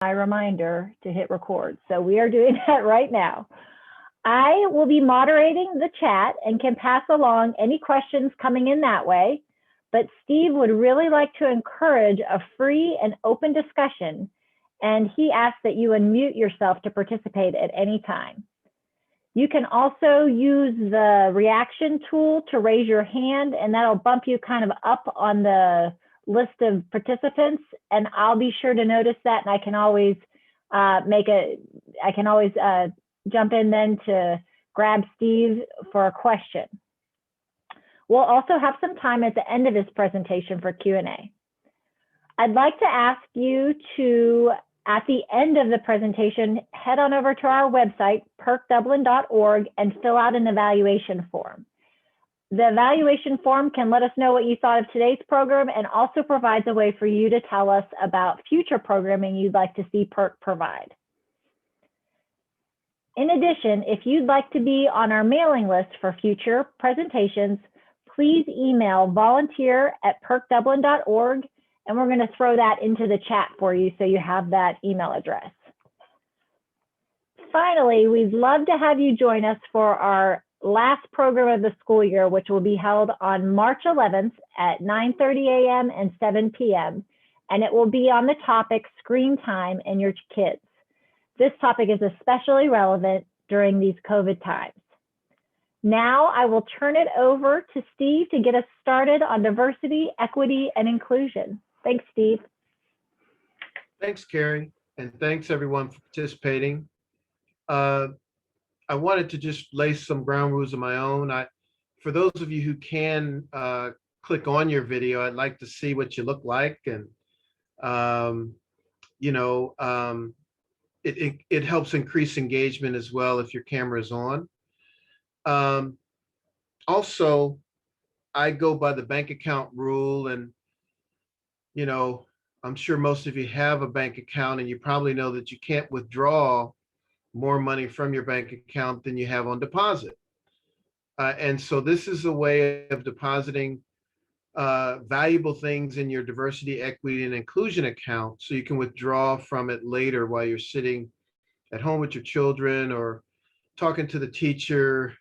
my reminder to hit record. So we are doing that right now. I will be moderating the chat and can pass along any questions coming in that way, but Steve would really like to encourage a free and open discussion, and he asks that you unmute yourself to participate at any time. You can also use the reaction tool to raise your hand, and that'll bump you kind of up on the list of participants, and I'll be sure to notice that, and I can always jump in then to grab Steve for a question. We'll also have some time at the end of this presentation for Q&A. I'd like to ask you to, at the end of the presentation, head on over to our website, percdublin.org, and fill out an evaluation form. The evaluation form can let us know what you thought of today's program and also provides a way for you to tell us about future programming you'd like to see PERC provide. In addition, if you'd like to be on our mailing list for future presentations, please email volunteer@percdublin.org, and we're going to throw that into the chat for you so you have that email address. Finally, we'd love to have you join us for our last program of the school year, which will be held on March 11th at 9:30 a.m. and 7 p.m. And it will be on the topic screen time and your kids. This topic is especially relevant during these COVID times. Now I will turn it over to Steve to get us started on diversity, equity, and inclusion. Thanks, Steve. Thanks, Carrie, and thanks everyone for participating. I wanted to just lay some ground rules of my own. For those of you who can click on your video, I'd like to see what you look like, and it helps increase engagement as well if your camera is on. Also, I go by the bank account rule, and I'm sure most of you have a bank account, and you probably know that you can't withdraw more money from your bank account than you have on deposit. And so this is a way of depositing valuable things in your diversity, equity, and inclusion account so you can withdraw from it later while you're sitting at home with your children or talking to the teacher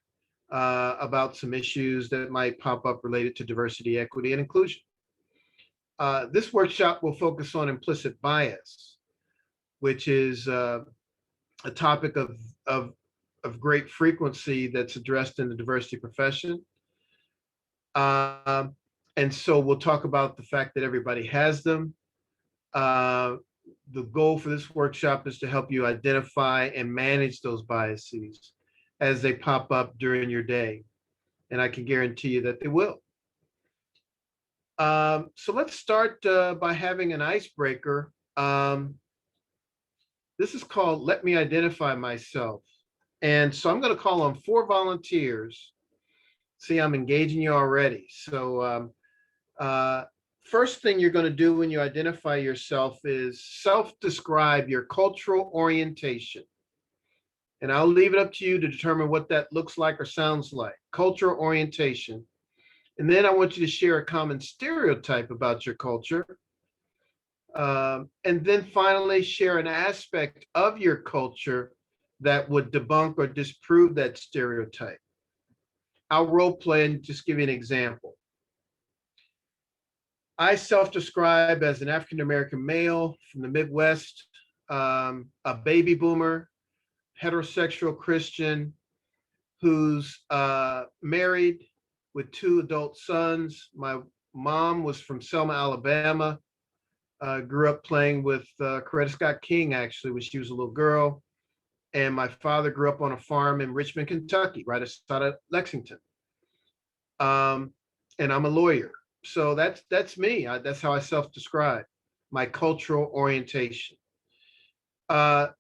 about some issues that might pop up related to diversity, equity, and inclusion. This workshop will focus on implicit bias, which is a topic of great frequency that's addressed in the diversity profession. And so we'll talk about the fact that everybody has them. The goal for this workshop is to help you identify and manage those biases as they pop up during your day. And I can guarantee you that they will. So let's start by having an icebreaker. This is called Let Me Identify Myself. And so I'm going to call on 4 volunteers. See, I'm engaging you already. So first thing you're going to do when you identify yourself is self-describe your cultural orientation. And I'll leave it up to you to determine what that looks like or sounds like. Cultural orientation. And then I want you to share a common stereotype about your culture. And then finally share an aspect of your culture that would debunk or disprove that stereotype. I'll role play and just give you an example. I self-describe as an African-American male from the Midwest, a baby boomer, heterosexual Christian, who's married with 2 adult sons. My mom was from Selma, Alabama. Grew up playing with Coretta Scott King, actually, when she was a little girl. And my father grew up on a farm in Richmond, Kentucky, right outside of Lexington. And I'm a lawyer. So that's me. That's how I self-describe my cultural orientation. The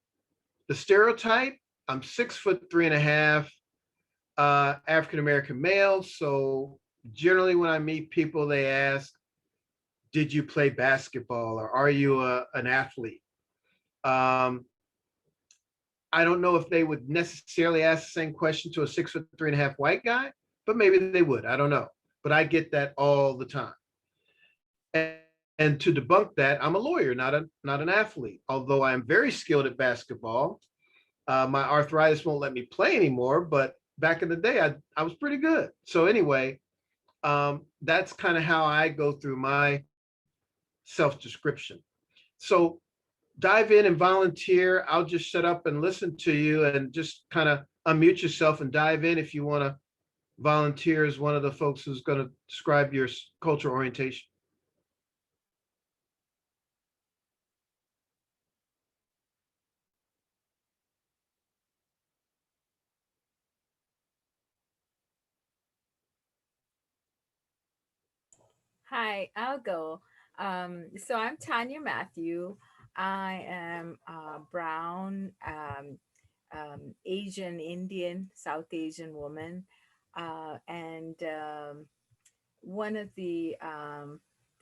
stereotype, I'm 6'3.5", African-American male. So generally when I meet people, they ask, did you play basketball, or are you an athlete? I don't know if they would necessarily ask the same question to a 6'3.5" white guy, but maybe they would. I don't know. But I get that all the time. And to debunk that, I'm a lawyer, not an athlete. Although I am very skilled at basketball, my arthritis won't let me play anymore. But back in the day, I was pretty good. So anyway, that's kind of how I go through my self-description. So dive in and volunteer. I'll just shut up and listen to you and just kind of unmute yourself and dive in if you want to volunteer as one of the folks who's going to describe your cultural orientation. Hi, I'll go. So I'm Tanya Matthew. I am brown, Asian Indian, South Asian woman, and one of the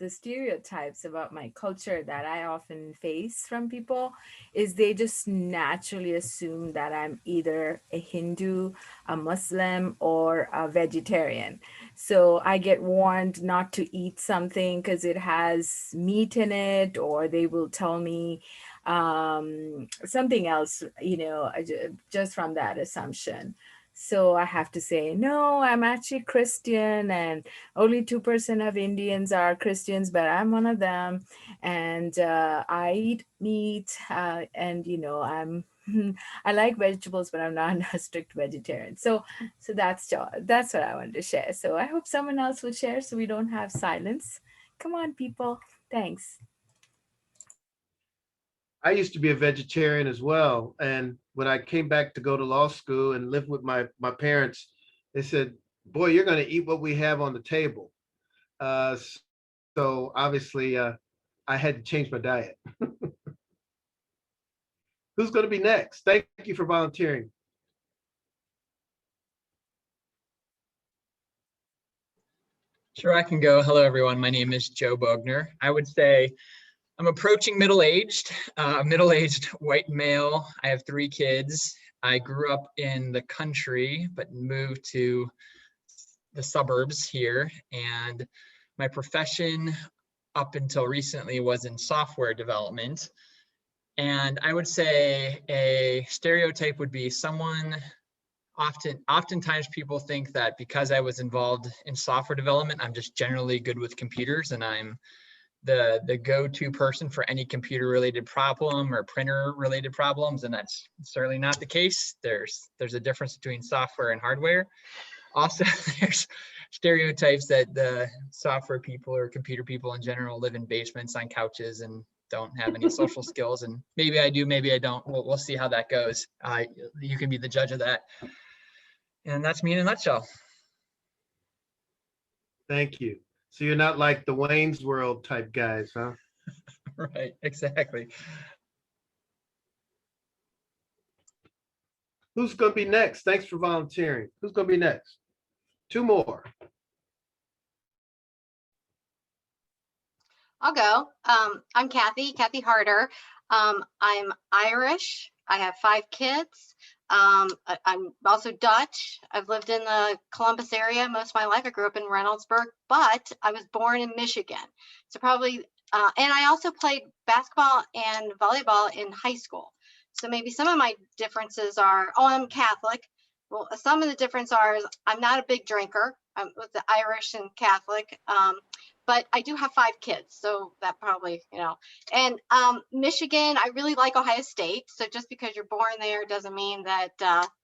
stereotypes about my culture that I often face from people is they just naturally assume that I'm either a Hindu, a Muslim, or a vegetarian. So I get warned not to eat something because it has meat in it, or they will tell me something else, just from that assumption. So I have to say, no, I'm actually Christian, and only 2% of Indians are Christians, but I'm one of them. And I eat meat, and I'm I like vegetables, but I'm not a strict vegetarian. So that's what I wanted to share. So I hope someone else will share, so we don't have silence. Come on, people. Thanks. I used to be a vegetarian as well. And when I came back to go to law school and live with my parents, they said, boy, you're going to eat what we have on the table. Uh, so obviously, I had to change my diet. Who's going to be next? Thank you for volunteering. Sure, I can go. Hello, everyone. My name is Joe Bogner. I would say I'm approaching middle-aged white male. I have 3 kids. I grew up in the country, but moved to the suburbs here. And my profession up until recently was in software development. And I would say a stereotype would be someone oftentimes people think that because I was involved in software development, I'm just generally good with computers and I'm the go-to person for any computer related problem or printer related problems. And that's certainly not the case. There's a difference between software and hardware. Also, there's stereotypes that the software people or computer people in general live in basements on couches and don't have any social skills. And maybe I do, maybe I don't. We'll see how that goes. You can be the judge of that. And that's me in a nutshell. Thank you. So you're not like the Wayne's World type guys, huh? Right, exactly. Who's going to be next? Thanks for volunteering. Who's going to be next? 2 more. I'll go. I'm Kathy Harder. I'm Irish. I have 5 kids. I'm also Dutch. I've lived in the Columbus area most of my life. I grew up in Reynoldsburg, but I was born in Michigan. So probably, and I also played basketball and volleyball in high school. So maybe some of my differences are, I'm Catholic. Well, some of the difference are I'm not a big drinker. I'm with the Irish and Catholic. But I do have 5 kids, so that probably, and Michigan, I really like Ohio State. So just because you're born there doesn't mean that,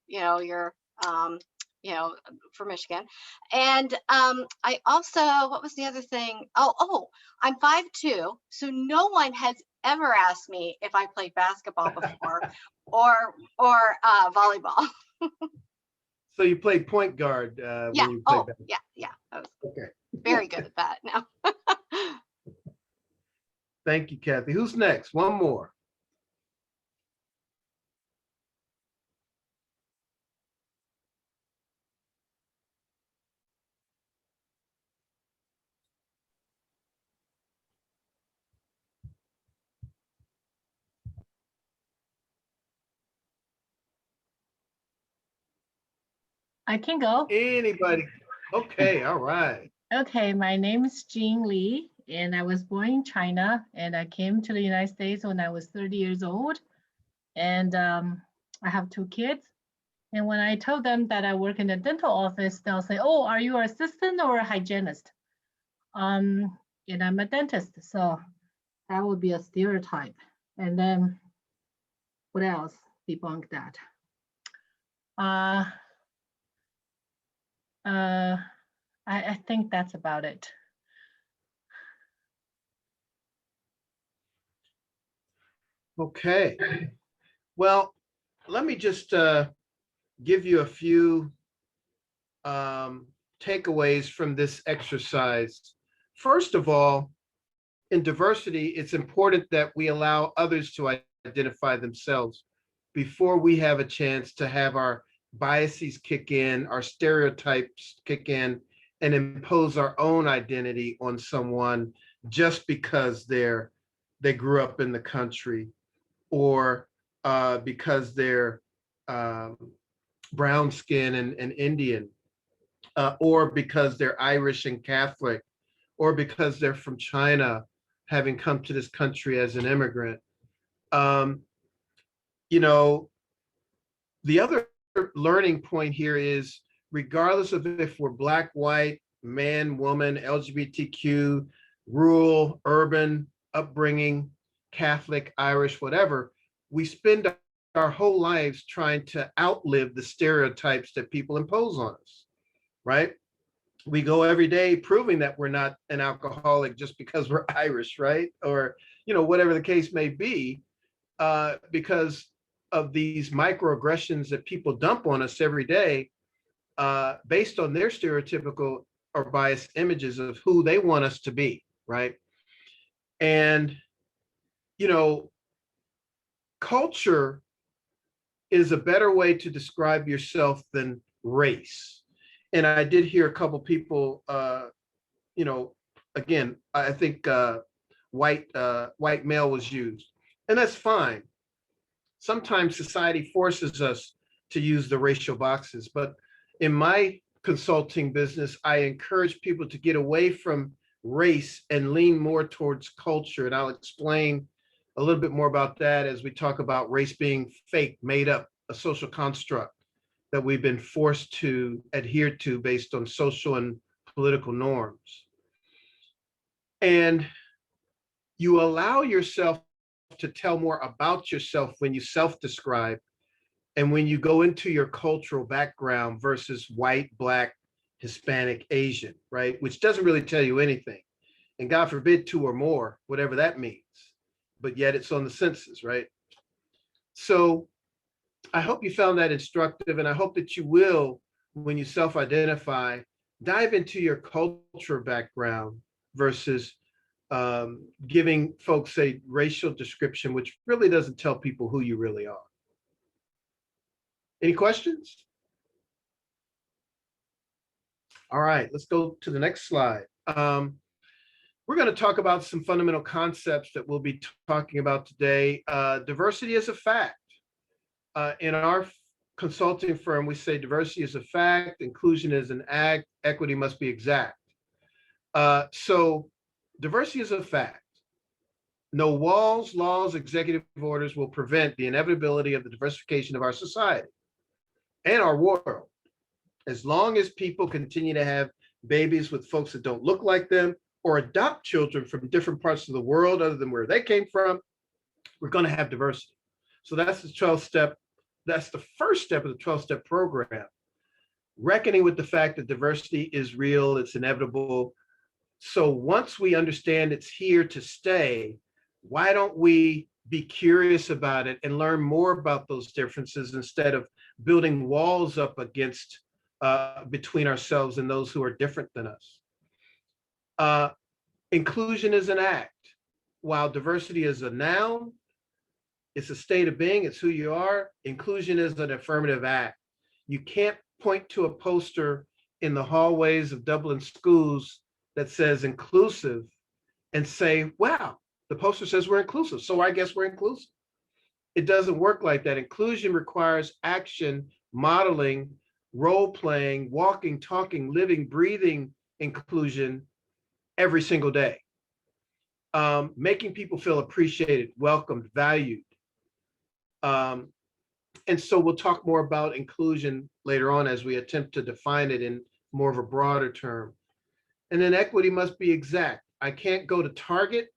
you're, for Michigan. And I also, what was the other thing? I'm 5'2", so no one has ever asked me if I played basketball before or volleyball. So you played point guard when you played basketball. Yeah. I was okay. Very good at that now. Thank you, Kathy. Who's next? One more. I can go. Anybody? Okay, all right. Okay, my name is Jean Lee, and I was born in China, and I came to the United States when I was 30 years old. And I have 2 kids. And when I told them that I work in the dental office, they'll say, "Oh, are you an assistant or a hygienist?" And I'm a dentist, so that would be a stereotype. And then what else debunk that? I think that's about it. Okay. Well, let me just give you a few takeaways from this exercise. First of all, in diversity, it's important that we allow others to identify themselves before we have a chance to have our biases kick in, our stereotypes kick in, and impose our own identity on someone just because they grew up in the country, or because they're brown skin and Indian, or because they're Irish and Catholic, or because they're from China, having come to this country as an immigrant. You know, the other learning point here is, regardless of if we're Black, white, man, woman, LGBTQ, rural, urban, upbringing, Catholic, Irish, whatever, we spend our whole lives trying to outlive the stereotypes that people impose on us, right? We go every day proving that we're not an alcoholic just because we're Irish, right? Or, whatever the case may be, because of these microaggressions that people dump on us every day, based on their stereotypical or biased images of who they want us to be, right? And, culture is a better way to describe yourself than race. And I did hear a couple people, again, I think white male was used, and that's fine. Sometimes society forces us to use the racial boxes, but in my consulting business, I encourage people to get away from race and lean more towards culture. And I'll explain a little bit more about that as we talk about race being fake, made up, a social construct that we've been forced to adhere to based on social and political norms. And you allow yourself to tell more about yourself when you self-describe and when you go into your cultural background versus white, Black, Hispanic, Asian, right? Which doesn't really tell you anything. And God forbid 2 or more, whatever that means. But yet it's on the census, right? So I hope you found that instructive, and I hope that you will, when you self-identify, dive into your culture background versus giving folks a racial description, which really doesn't tell people who you really are. Any questions? All right, let's go to the next slide. We're going to talk about some fundamental concepts that we'll be talking about today. Diversity is a fact. In our consulting firm, we say diversity is a fact, inclusion is an act, equity must be exact. So diversity is a fact. No walls, laws, executive orders will prevent the inevitability of the diversification of our society and our world. As long as people continue to have babies with folks that don't look like them, or adopt children from different parts of the world other than where they came from, we're going to have diversity. So that's the 12-step. That's the first step of the 12-step program. Reckoning with the fact that diversity is real, it's inevitable. So once we understand it's here to stay, why don't we be curious about it and learn more about those differences instead of building walls up against between ourselves and those who are different than us. Inclusion is an act, while diversity is a noun. It's a state of being, it's who you are. Inclusion is an affirmative act. You can't point to a poster in the hallways of Dublin schools that says inclusive and say, wow, the poster says we're inclusive, so I guess we're inclusive. It doesn't work like that. Inclusion requires action, modeling, role playing, walking, talking, living, breathing inclusion every single day. making people feel appreciated, welcomed, valued. And so we'll talk more about inclusion later on as we attempt to define it in more of a broader term. And then equity must be exact. I can't go to Target,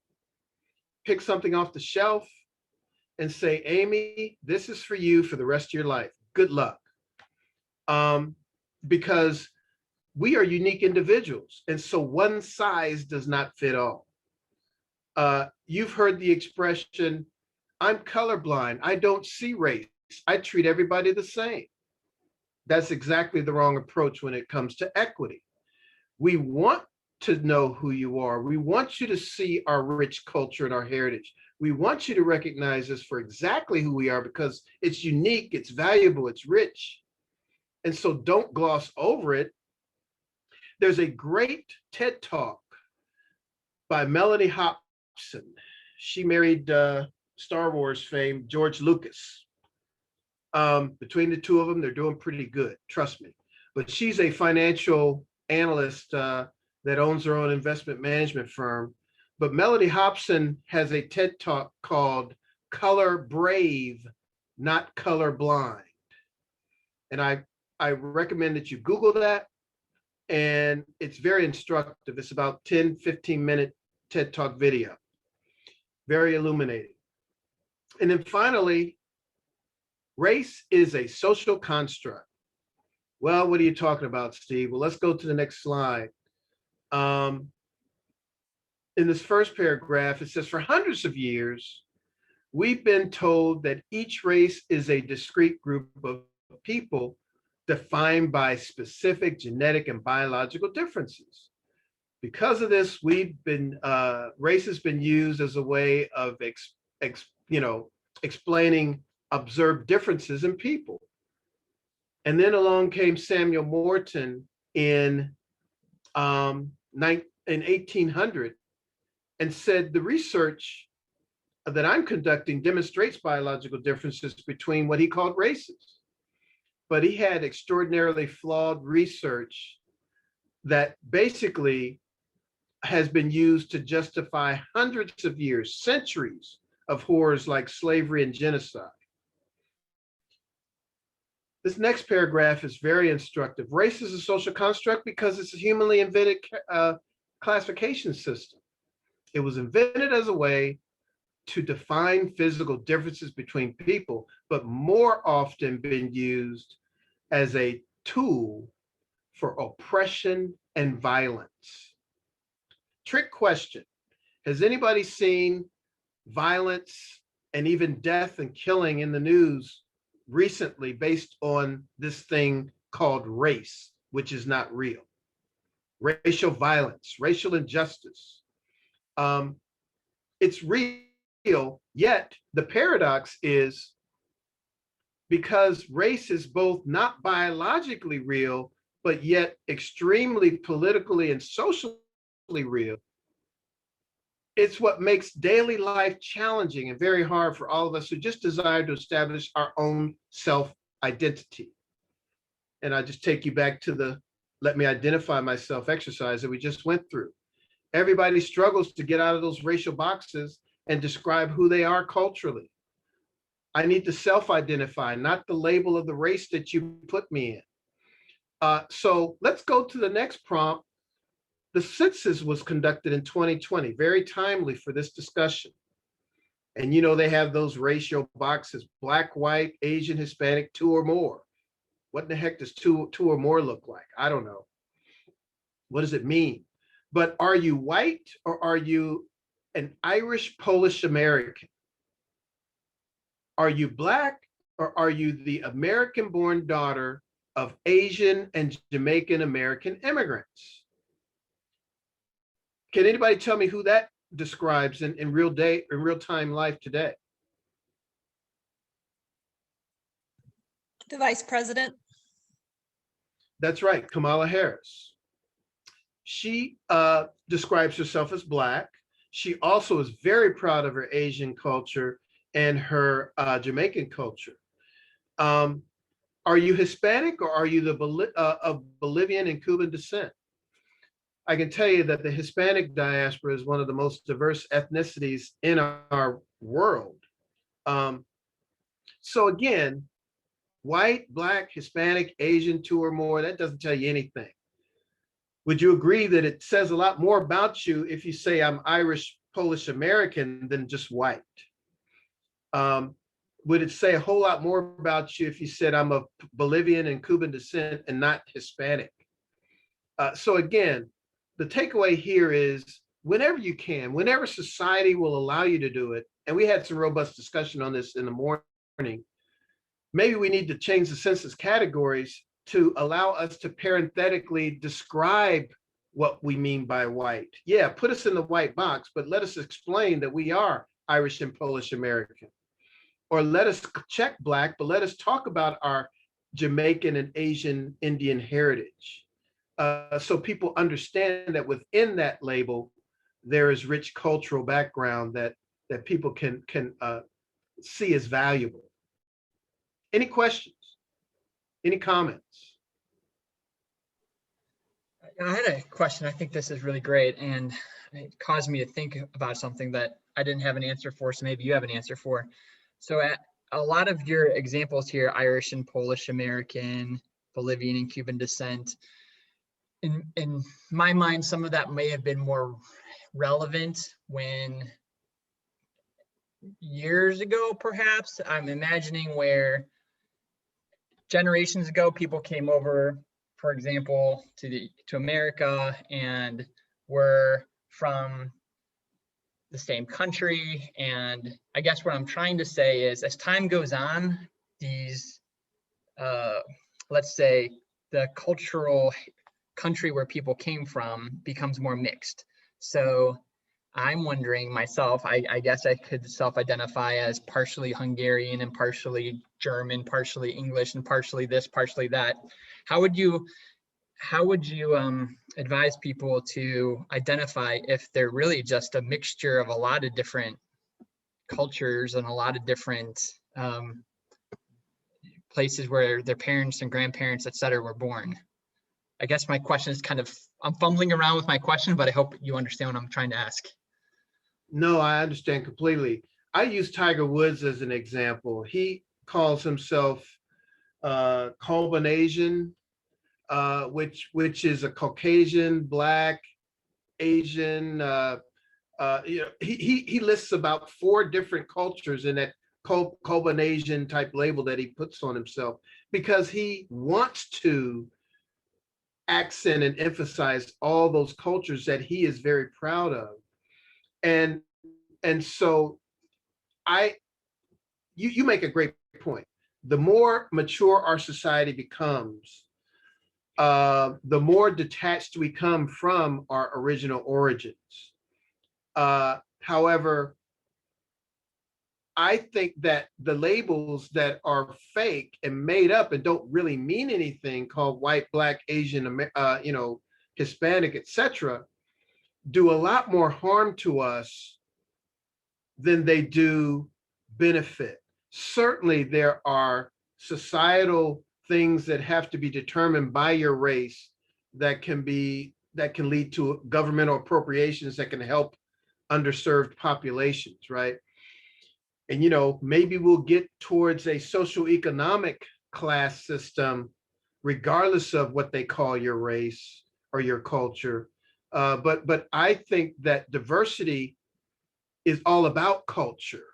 pick something off the shelf, and say, Amy, this is for you for the rest of your life. Good luck. Because we are unique individuals. And so one size does not fit all. You've heard the expression, I'm colorblind. I don't see race. I treat everybody the same. That's exactly the wrong approach when it comes to equity. We want to know who you are. We want you to see our rich culture and our heritage. We want you to recognize us for exactly who we are because it's unique, it's valuable, it's rich. And so don't gloss over it. There's a great TED Talk by Melanie Hobson. She married Star Wars fame George Lucas. Between the two of them, they're doing pretty good, trust me. But she's a financial analyst that owns her own investment management firm. But Melanie Hobson has a TED Talk called Color Brave, Not Color Blind. And I recommend that you Google that. And it's very instructive. It's about 10, 15-minute TED Talk video. Very illuminating. And then finally, race is a social construct. Well, what are you talking about, Steve? Well, let's go to the next slide. In this first paragraph, it says, for hundreds of years, we've been told that each race is a discrete group of people defined by specific genetic and biological differences. Because of this, race has been used as a way of explaining observed differences in people. And then along came Samuel Morton in 1800 and said, the research that I'm conducting demonstrates biological differences between what he called races. But he had extraordinarily flawed research that basically has been used to justify hundreds of years, centuries of horrors like slavery and genocide. This next paragraph is very instructive. Race is a social construct because it's a humanly invented classification system. It was invented as a way to define physical differences between people, but more often been used as a tool for oppression and violence. Trick question. Has anybody seen violence and even death and killing in the news recently based on this thing called race, which is not real? Racial violence, racial injustice. It's real, yet the paradox is because race is both not biologically real, but yet extremely politically and socially real, it's what makes daily life challenging and very hard for all of us who just desire to establish our own self-identity. And I just take you back to the let me identify myself exercise that we just went through. Everybody struggles to get out of those racial boxes and describe who they are culturally. I need to self-identify, not the label of the race that you put me in. So let's go to the next prompt. The census was conducted in 2020, very timely for this discussion. And they have those racial boxes, Black, white, Asian, Hispanic, 2 or more. What in the heck does two or more look like? I don't know. What does it mean? But are you white or are you an Irish Polish American? Are you Black or are you the American-born daughter of Asian and Jamaican American immigrants? Can anybody tell me who that describes in real time life today? The vice president. That's right, Kamala Harris. She describes herself as Black. She also is very proud of her Asian culture and her Jamaican culture. Are you Hispanic or are you of Bolivian and Cuban descent? I can tell you that the Hispanic diaspora is one of the most diverse ethnicities in our world. So again, white, black, Hispanic, Asian, 2 or more, that doesn't tell you anything. Would you agree that it says a lot more about you if you say I'm Irish, Polish, American than just white? Would it say a whole lot more about you if you said I'm of Bolivian and Cuban descent and not Hispanic? So again, the takeaway here is whenever you can, whenever society will allow you to do it, and we had some robust discussion on this in the morning, maybe we need to change the census categories to allow us to parenthetically describe what we mean by white. Yeah, put us in the white box, but let us explain that we are Irish and Polish American. Or let us check black, but let us talk about our Jamaican and Asian Indian heritage. So people understand that within that label, there is rich cultural background that people can see as valuable. Any questions? Any comments? I had a question. I think this is really great, and it caused me to think about something that I didn't have an answer for, so maybe you have an answer for. So a lot of your examples here, Irish and Polish American, Bolivian and Cuban descent, in my mind, some of that may have been more relevant when years ago, perhaps. I'm imagining where generations ago, people came over, for example, to America and were from the same country. And I guess what I'm trying to say is, as time goes on, these, let's say, the cultural country where people came from becomes more mixed. So I'm wondering myself, I guess I could self-identify as partially Hungarian and partially German, partially English, and partially this, partially that. How would you advise people to identify if they're really just a mixture of a lot of different cultures and a lot of different places where their parents and grandparents, et cetera, were born? I guess my question is I'm fumbling around with my question, but I hope you understand what I'm trying to ask. No, I understand completely. I use Tiger Woods as an example. He calls himself Combination, which is a Caucasian, Black, Asian. He lists about 4 different cultures in that Combination type label that he puts on himself because he wants to accent and emphasize all those cultures that he is very proud of. And so you make a great point. The more mature our society becomes, the more detached we come from our original origins. However, I think that the labels that are fake and made up and don't really mean anything, called white, Black, Asian, Hispanic, etc., do a lot more harm to us than they do benefit. Certainly, there are societal things that have to be determined by your race that can lead to governmental appropriations that can help underserved populations, right? And maybe we'll get towards a socioeconomic class system, regardless of what they call your race or your culture. But I think that diversity is all about culture.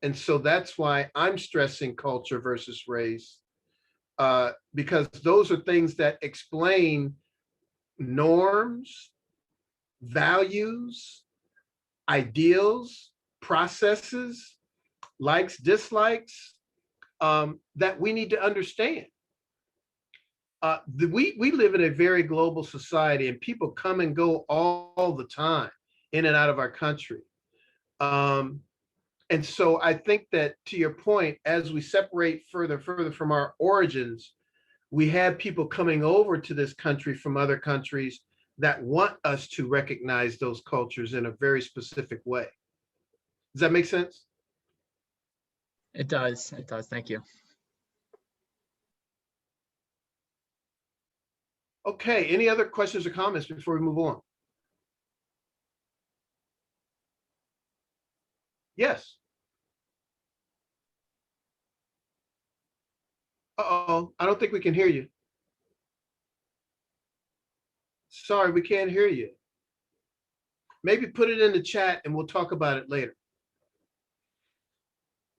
And so that's why I'm stressing culture versus race, because those are things that explain norms, values, ideals, processes, likes, dislikes, that we need to understand. We live in a very global society, and people come and go all the time in and out of our country. And so I think that, to your point, as we separate further from our origins, we have people coming over to this country from other countries that want us to recognize those cultures in a very specific way. Does that make sense? It does. It does. Thank you. Okay. Any other questions or comments before we move on? Yes. Uh-oh, I don't think we can hear you. Sorry, we can't hear you. Maybe put it in the chat and we'll talk about it later.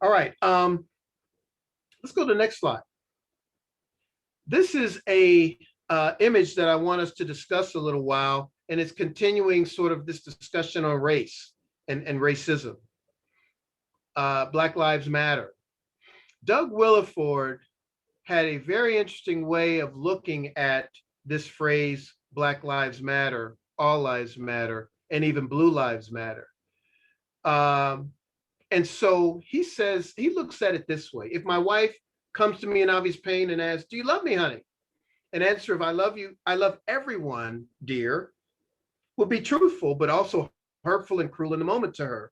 All right, let's go to the next slide. This is a image that I want us to discuss a little while, and it's continuing sort of this discussion on race and racism. Black Lives Matter. Doug Williford had a very interesting way of looking at this phrase, Black Lives Matter, All Lives Matter, and even Blue Lives Matter. And so he says, he looks at it this way. If my wife comes to me in obvious pain and asks, do you love me, honey? An answer of I love you, I love everyone, dear, will be truthful, but also hurtful and cruel in the moment to her.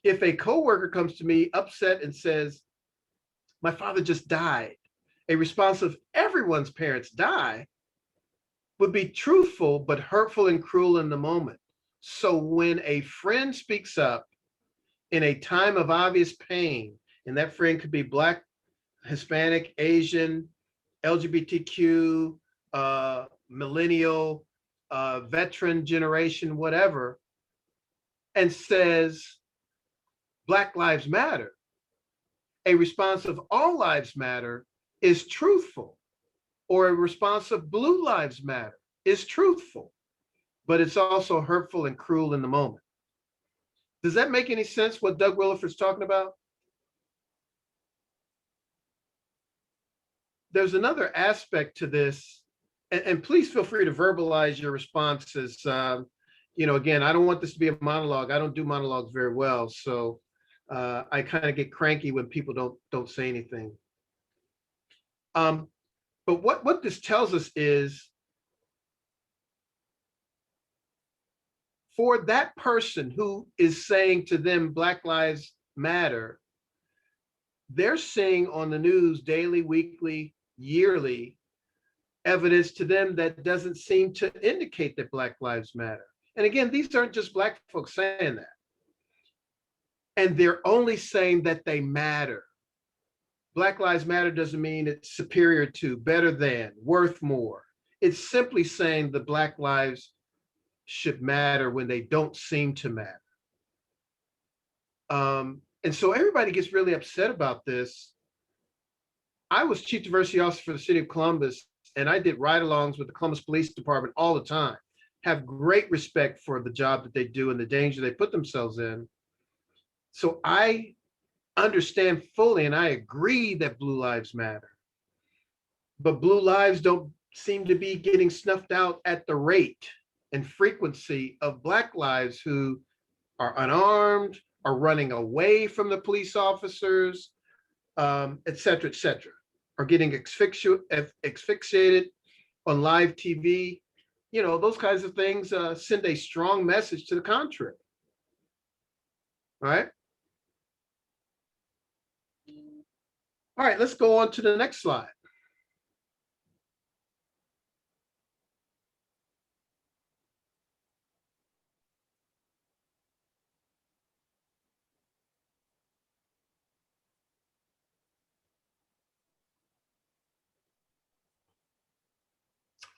If a coworker comes to me upset and says, my father just died, a response of everyone's parents die would be truthful, but hurtful and cruel in the moment. So when a friend speaks up in a time of obvious pain, and that friend could be Black, Hispanic, Asian, LGBTQ, millennial, veteran generation, whatever, and says, Black Lives Matter, a response of All Lives Matter is truthful, or a response of Blue Lives Matter is truthful, but it's also hurtful and cruel in the moment. Does that make any sense what Doug Williford's talking about? There's another aspect to this, and please feel free to verbalize your responses. You know, again, I don't want this to be a monologue. I don't do monologues very well, so I kind of get cranky when people don't say anything. But what this tells us is, for that person who is saying to them, Black Lives Matter, they're seeing on the news daily, weekly, yearly evidence to them that doesn't seem to indicate that Black Lives Matter. And again, these aren't just Black folks saying that. And they're only saying that they matter. Black Lives Matter doesn't mean it's superior to, better than, worth more. It's simply saying the Black lives should matter when they don't seem to matter. And so everybody gets really upset about this. I was chief diversity officer for the city of Columbus, and I did ride-alongs with the Columbus Police Department all the time. Have great respect for the job that they do and the danger they put themselves in. So I understand fully, and I agree that Blue Lives Matter. But Blue lives don't seem to be getting snuffed out at the rate and frequency of Black lives who are unarmed, are running away from the police officers, et cetera, are getting asphyxiated on live TV. You know, those kinds of things send a strong message to the contrary. All right. All right, let's go on to the next slide.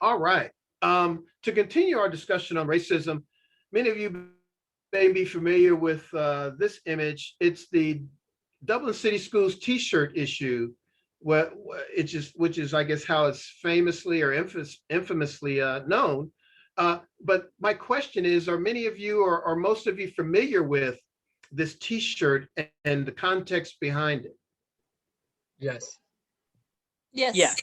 All right. To continue our discussion on racism, many of you may be familiar with this image. It's the Dublin City Schools T-shirt issue, which is, I guess, how it's famously or infamously known. But my question is, are many of you or most of you familiar with this T-shirt and the context behind it? Yes. Yes. Yeah.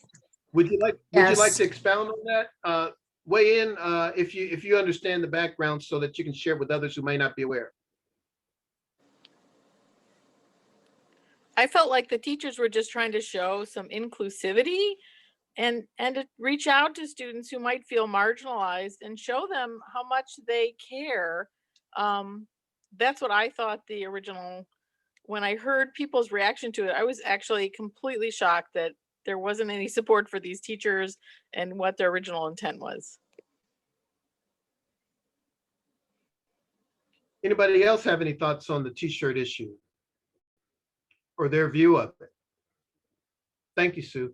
Would you like Yes. to expound on that? Weigh in if you understand the background so that you can share with others who may not be aware. I felt like the teachers were just trying to show some inclusivity and to reach out to students who might feel marginalized and show them how much they care. That's what I thought the original, when I heard people's reaction to it, I was actually completely shocked that there wasn't any support for these teachers and what their original intent was. Anybody else have any thoughts on the t-shirt issue or their view of it? Thank you, Sue.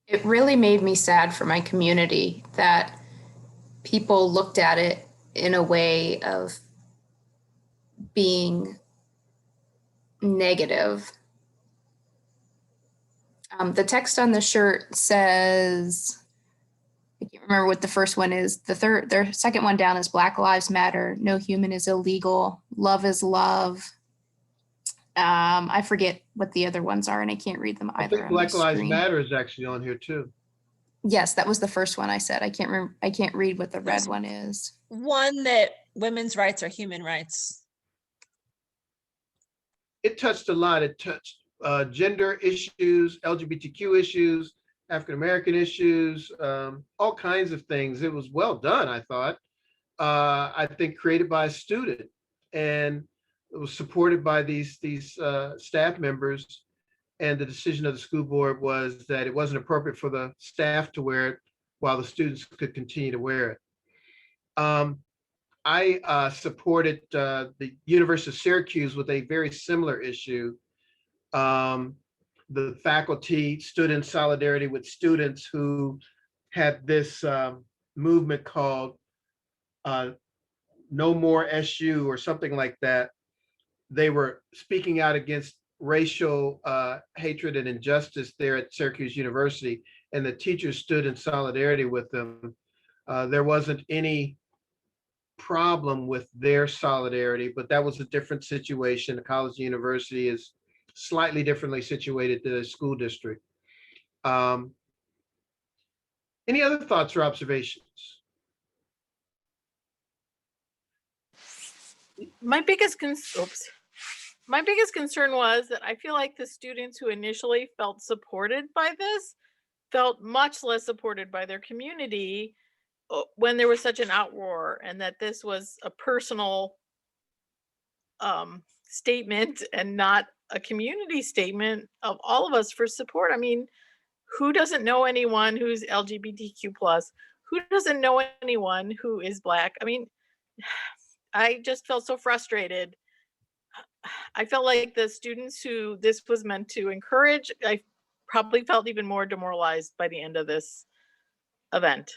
It really made me sad for my community that people looked at it in a way of being negative. The text on the shirt says, I can't remember what the first one is. Their second one down is Black Lives Matter. No human is illegal. Love is love. I forget what the other ones are, and I can't read them I either think on my Black Lives screen. Matter is actually on here too. Yes, that was the first one I said. I can't remember. I can't read what the red one is. One that women's rights are human rights. It touched a lot. It touched gender issues, LGBTQ issues, African-American issues, all kinds of things. It was well done, I thought. I think created by a student, and it was supported by these staff members. And the decision of the school board was that it wasn't appropriate for the staff to wear it while the students could continue to wear it. I supported the University of Syracuse with a very similar issue. The faculty stood in solidarity with students who had this movement called No More SU or something like that. They were speaking out against racial hatred and injustice there at Syracuse University, and the teachers stood in solidarity with them. There wasn't any problem with their solidarity, but that was a different situation. The college and university is slightly differently situated than a school district. Any other thoughts or observations? My biggest concern was that I feel like the students who initially felt supported by this felt much less supported by their community when there was such an outroar, and that this was a personal statement and not a community statement of all of us for support. I mean, who doesn't know anyone who's LGBTQ plus? Who doesn't know anyone who is Black? I mean, I just felt so frustrated. I felt like the students who this was meant to encourage, I probably felt even more demoralized by the end of this event.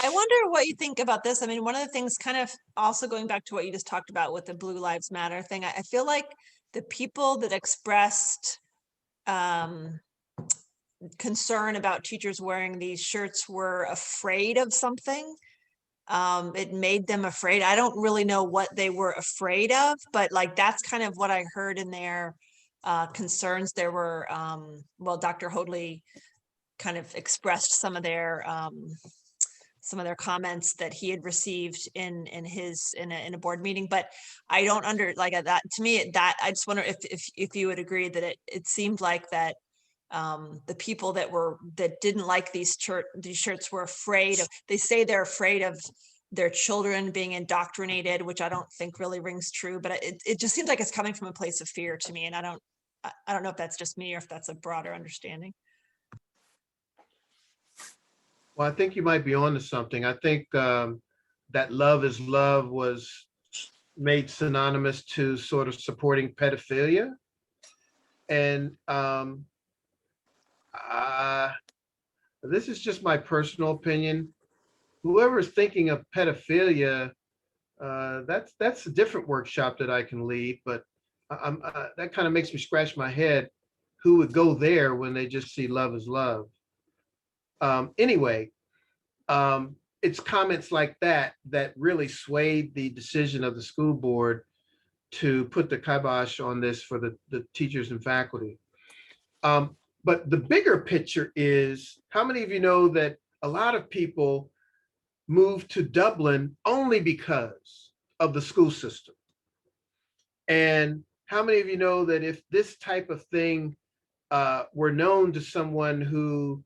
I wonder what you think about this. I mean, one of the things kind of also going back to what you just talked about with the Blue Lives Matter thing, I feel like the people that expressed concern about teachers wearing these shirts were afraid of something. It made them afraid. I don't really know what they were afraid of, but like that's kind of what I heard in their concerns. There were, well, Dr. Hoadley kind of expressed some of their comments that he had received in a board meeting, but I don't that to me that I just wonder if you would agree that it seemed like that the people that didn't like these shirts were afraid of, they say they're afraid of their children being indoctrinated, which I don't think really rings true, but it just seems like it's coming from a place of fear to me. And I don't know if that's just me or if that's a broader understanding. Well, I think you might be onto something. I think that love is love was made synonymous to sort of supporting pedophilia. And this is just my personal opinion. Whoever's thinking of pedophilia, that's a different workshop that I can lead, but that kind of makes me scratch my head. Who would go there when they just see love is love? Anyway, it's comments like that that really swayed the decision of the school board to put the kibosh on this for the teachers and faculty. But the bigger picture is, how many of you know that a lot of people moved to Dublin only because of the school system? And how many of you know that if this type of thing were known to someone who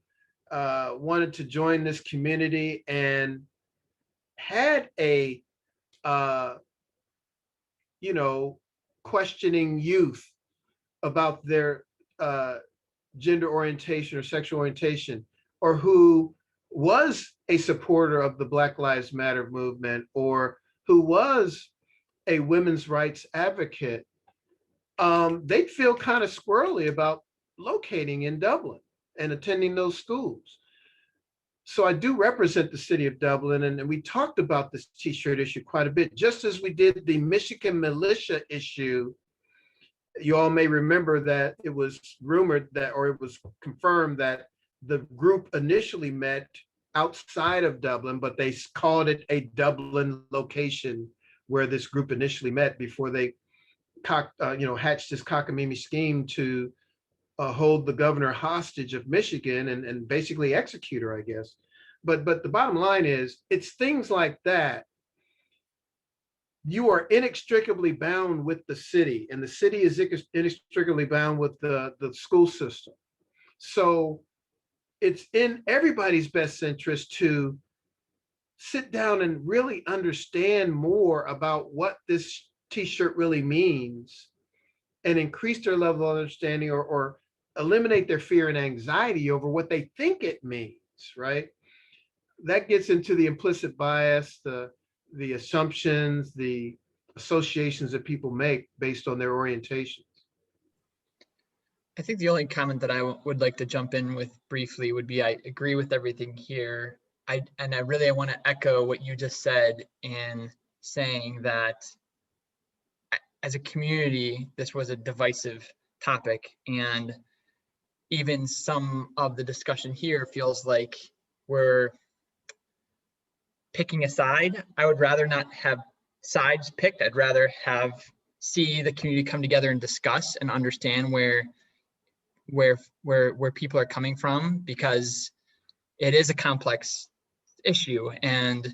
wanted to join this community and had a questioning youth about their gender orientation or sexual orientation, or who was a supporter of the Black Lives Matter movement, or who was a women's rights advocate, they'd feel kind of squirrely about locating in Dublin and attending those schools. So I do represent the city of Dublin, and we talked about this t-shirt issue quite a bit, just as we did the Michigan militia issue. You all may remember that it was rumored that, or it was confirmed that the group initially met outside of Dublin, but they called it a Dublin location where this group initially met before they hatched this cockamamie scheme to hold the governor hostage of Michigan and basically execute her, I guess. But the bottom line is, it's things like that. You are inextricably bound with the city, and the city is inextricably bound with the school system. So it's in everybody's best interest to sit down and really understand more about what this t-shirt really means and increase their level of understanding, or eliminate their fear and anxiety over what they think it means, right? That gets into the implicit bias, the assumptions, the associations that people make based on their orientations. I think the only comment that I would like to jump in with briefly would be, I agree with everything here. I really want to echo what you just said in saying that as a community, this was a divisive topic, and even some of the discussion here feels like we're picking a side. I would rather not have sides picked. I'd rather see the community come together and discuss and understand where people are coming from, because it is a complex issue, and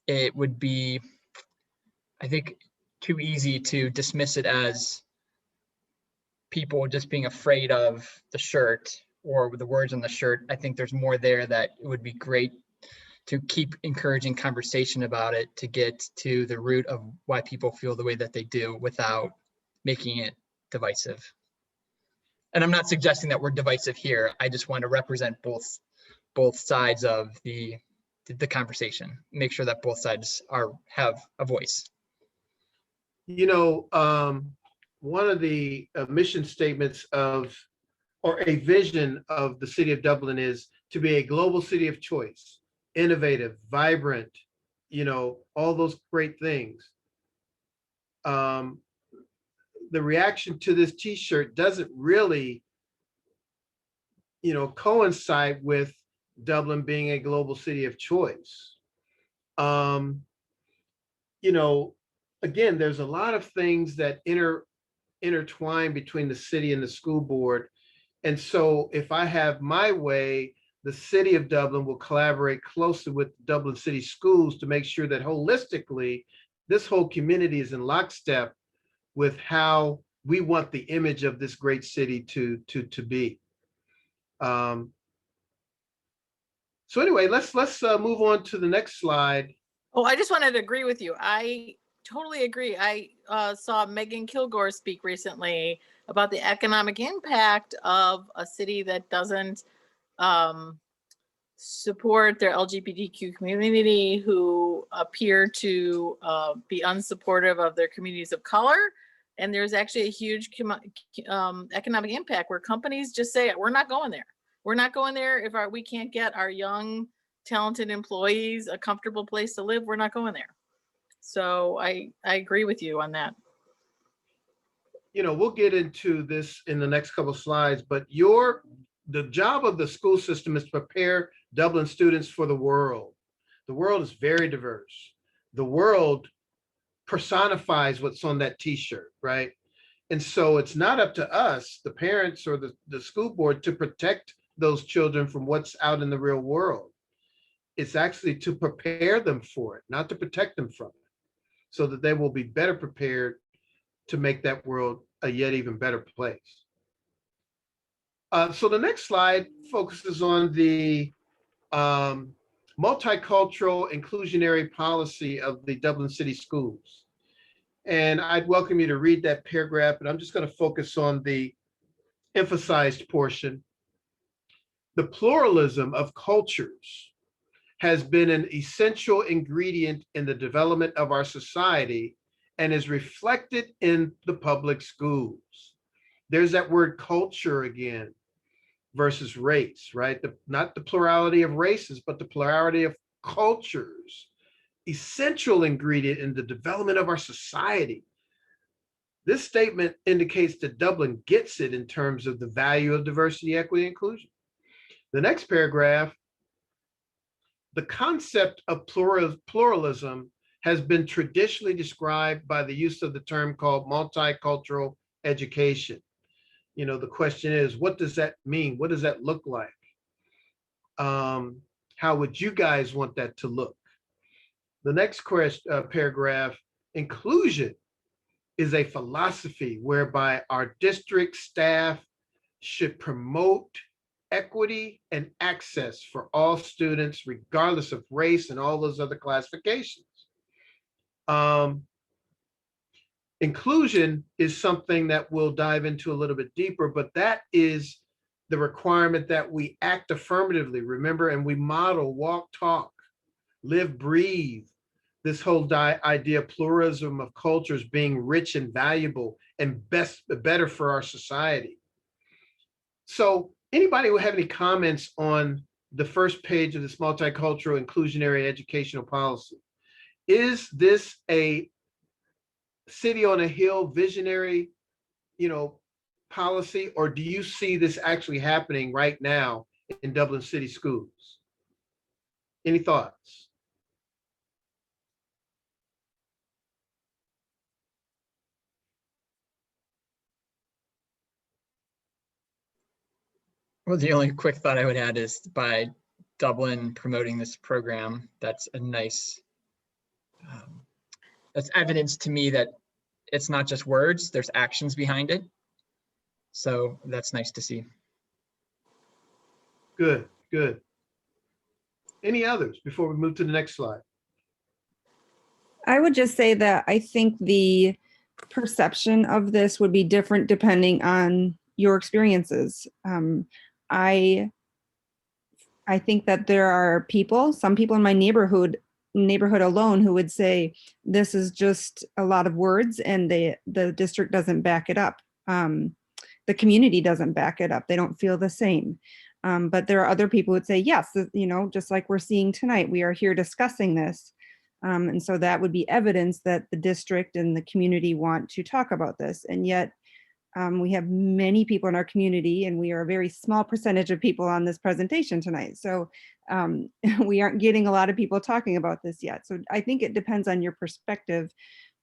it would be, I think, too easy to dismiss it as people just being afraid of the shirt or the words on the shirt. I think there's more there that it would be great to keep encouraging conversation about it, to get to the root of why people feel the way that they do without making it divisive. And I'm not suggesting that we're divisive here. I just want to represent both sides of the conversation, make sure that both sides have a voice. You know, one of the mission statements or a vision of the city of Dublin is to be a global city of choice, innovative, vibrant, all those great things. The reaction to this t-shirt doesn't really, coincide with Dublin being a global city of choice. Again, there's a lot of things that intertwine between the city and the school board. And so if I have my way, the city of Dublin will collaborate closely with Dublin City Schools to make sure that holistically, this whole community is in lockstep with how we want the image of this great city to be. So anyway, let's move on to the next slide. Oh, I just wanted to agree with you. I totally agree. I saw Megan Kilgore speak recently about the economic impact of a city that doesn't support their LGBTQ community, who appear to be unsupportive of their communities of color. And there's actually a huge economic impact where companies just say, we're not going there. We're not going there. If we can't get our young, talented employees a comfortable place to live, we're not going there. So I agree with you on that. We'll get into this in the next couple of slides, but the job of the school system is to prepare Dublin students for the world. The world is very diverse. The world personifies what's on that t-shirt, right? And so it's not up to us, the parents or the school board, to protect those children from what's out in the real world. It's actually to prepare them for it, not to protect them from it, so that they will be better prepared to make that world a yet even better place. So the next slide focuses on the multicultural inclusionary policy of the Dublin City Schools. And I'd welcome you to read that paragraph, but I'm just going to focus on the emphasized portion, the pluralism of cultures has been an essential ingredient in the development of our society and is reflected in the public schools. There's that word culture again versus race, right? Not the plurality of races, but the plurality of cultures. Essential ingredient in the development of our society. This statement indicates that Dublin gets it in terms of the value of diversity, equity, and inclusion. The next paragraph, the concept of pluralism has been traditionally described by the use of the term called multicultural education. You know, the question is, what does that mean? What does that look like? How would you guys want that to look? The next paragraph, inclusion is a philosophy whereby our district staff should promote equity and access for all students, regardless of race and all those other classifications. Inclusion is something that we'll dive into a little bit deeper, but that is the requirement that we act affirmatively, remember, and we model, walk, talk, live, breathe, this whole idea of pluralism of cultures being rich and valuable and better for our society. So anybody will have any comments on the first page of this multicultural inclusionary educational policy? Is this a city on a hill visionary, policy, or do you see this actually happening right now in Dublin City schools? Any thoughts? Well, the only quick thought I would add is by Dublin promoting this program, that's a nice, that's evidence to me that it's not just words, there's actions behind it. So that's nice to see. Good, good. Any others before we move to the next slide? I would just say that I think the perception of this would be different depending on your experiences. I think that there are some people in my neighborhood alone who would say this is just a lot of words and the district doesn't back it up. The community doesn't back it up. They don't feel the same. But there are other people who would say, yes, just like we're seeing tonight, we are here discussing this. And so that would be evidence that the district and the community want to talk about this. And yet we have many people in our community, and we are a very small percentage of people on this presentation tonight. So we aren't getting a lot of people talking about this yet. So I think it depends on your perspective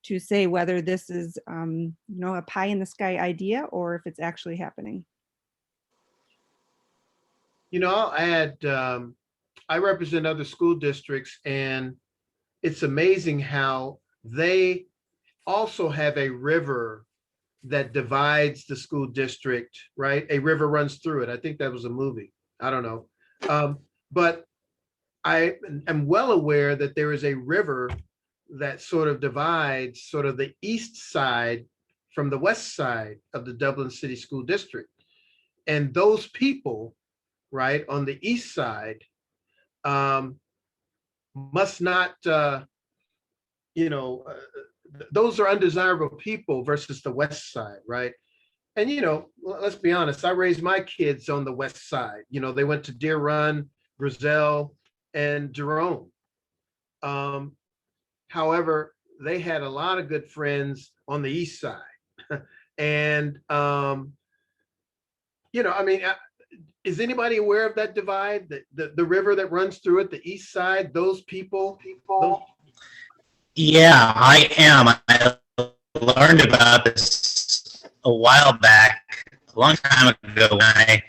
to say whether this is a pie in the sky idea or if it's actually happening. I'll add, I represent other school districts, and it's amazing how they also have a river that divides the school district, right? A river runs through it. I think that was a movie. I don't know. But I am well aware that there is a river that sort of divides sort of the east side from the west side of the Dublin City School District. And those people, right, on the east side must not, those are undesirable people versus the west side, right? And, let's be honest, I raised my kids on the west side. They went to Deer Run, Grizel, and Jerome. However, they had a lot of good friends on the east side. And, is anybody aware of that divide? The river that runs through it, the east side, those people? Yeah, I am. I learned about this a while back, a long time ago, when I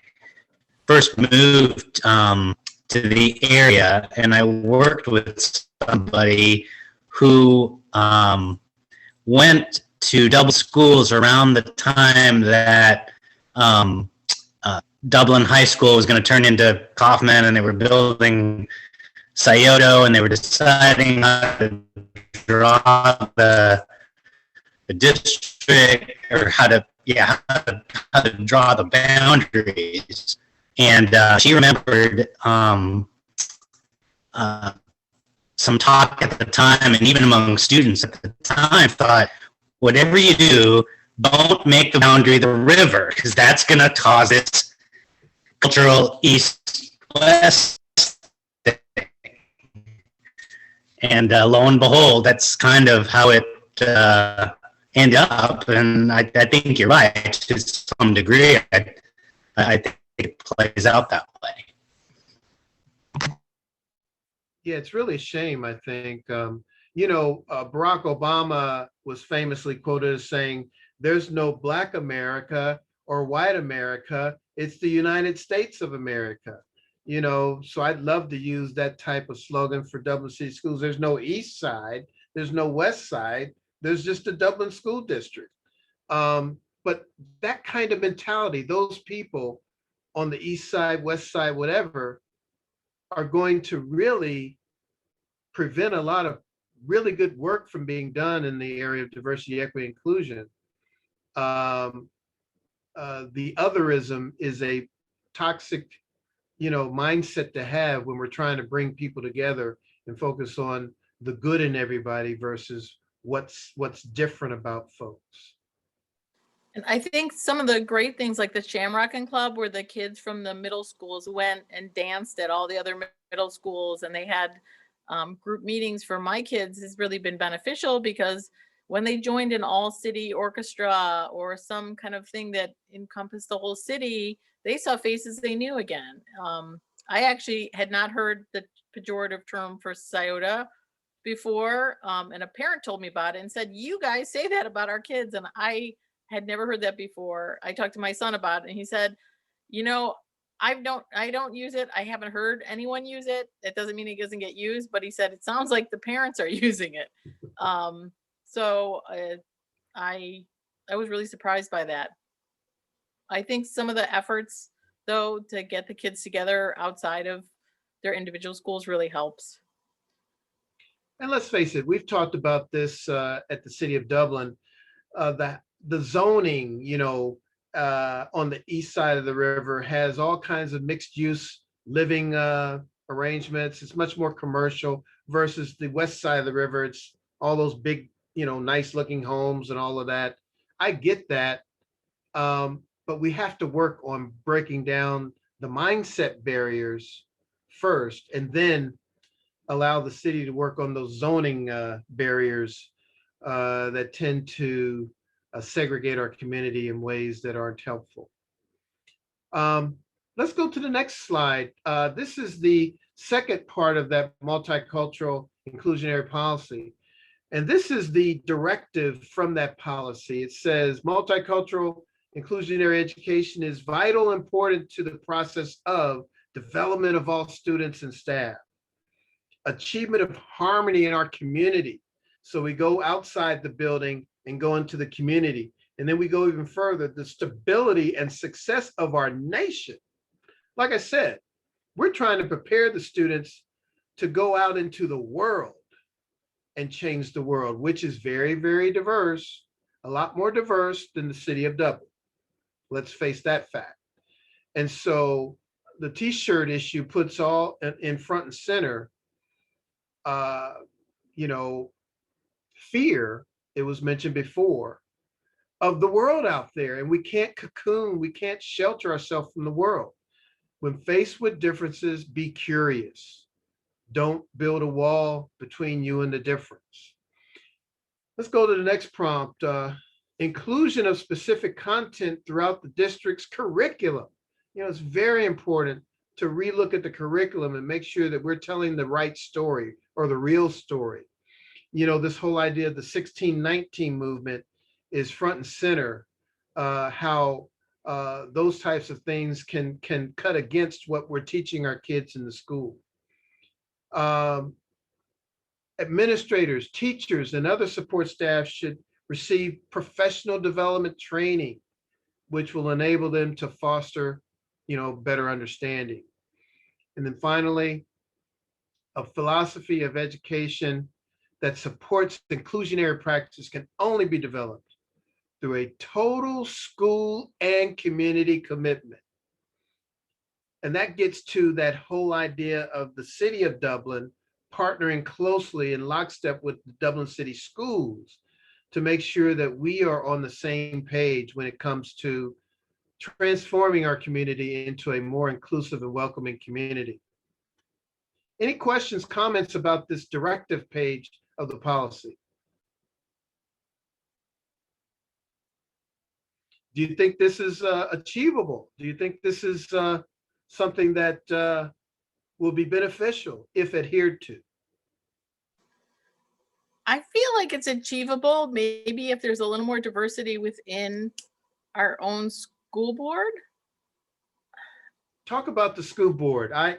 first moved to the area, and I worked with somebody who went to Dublin schools around the time that Dublin High School was going to turn into Kaufman, and they were building Scioto, and they were deciding how to draw the district, or how to yeah, how to draw the boundaries. And she remembered some talk at the time, and even among students at the time, thought, whatever you do, don't make the boundary the river, because that's going to cause this cultural east-west thing. And lo and behold, that's kind of how it ended up. And I think you're right to some degree. I think it plays out that way. Yeah, it's really a shame, I think. Barack Obama was famously quoted as saying, there's no Black America or white America, it's the United States of America. So I'd love to use that type of slogan for Dublin City Schools. There's no East Side, there's no West Side, there's just a Dublin School District. But that kind of mentality, those people on the East Side, West Side, whatever, are going to really prevent a lot of really good work from being done in the area of diversity, equity, inclusion. The otherism is a toxic, mindset to have when we're trying to bring people together and focus on the good in everybody versus what's different about folks. And I think some of the great things like the Shamrockin' Club, where the kids from the middle schools went and danced at all the other middle schools, and they had group meetings for my kids, has really been beneficial, because when they joined an all city orchestra or some kind of thing that encompassed the whole city, they saw faces they knew again. I actually had not heard the pejorative term for SIOTA before, and a parent told me about it and said, you guys say that about our kids, and I had never heard that before. I talked to my son about it, and he said, I don't use it. I haven't heard anyone use it. It doesn't mean it doesn't get used, but he said, it sounds like the parents are using it. So I was really surprised by that. I think some of the efforts, though, to get the kids together outside of their individual schools really helps. And let's face it, we've talked about this at the City of Dublin, that the zoning, on the east side of the river has all kinds of mixed use living arrangements. It's much more commercial versus the west side of the river. It's all those big, nice looking homes and all of that. I get that. But we have to work on breaking down the mindset barriers first, and then allow the city to work on those zoning barriers that tend to segregate our community in ways that aren't helpful. Let's go to the next slide. This is the second part of that multicultural inclusionary policy. And this is the directive from that policy. It says multicultural inclusionary education is vital and important to the process of development of all students and staff, achievement of harmony in our community. So we go outside the building and go into the community. And then we go even further, the stability and success of our nation. Like I said, we're trying to prepare the students to go out into the world and change the world, which is very, very diverse, a lot more diverse than the city of Dublin. Let's face that fact. And so the t-shirt issue puts all in front and center, fear, it was mentioned before, of the world out there. And we can't cocoon, we can't shelter ourselves from the world. When faced with differences, be curious. Don't build a wall between you and the difference. Let's go to the next prompt. Inclusion of specific content throughout the district's curriculum. It's very important to relook at the curriculum and make sure that we're telling the right story or the real story. This whole idea of the 1619 movement is front and center, how those types of things can cut against what we're teaching our kids in the school. Administrators, teachers, and other support staff should receive professional development training, which will enable them to foster, better understanding. And then finally, a philosophy of education that supports inclusionary practices can only be developed through a total school and community commitment. And that gets to that whole idea of the city of Dublin partnering closely in lockstep with the Dublin City Schools to make sure that we are on the same page when it comes to transforming our community into a more inclusive and welcoming community. Any questions, comments about this directive page of the policy? Do you think this is achievable? Do you think this is something that will be beneficial if adhered to? I feel like it's achievable, maybe if there's a little more diversity within our own school board. Talk about the school board. I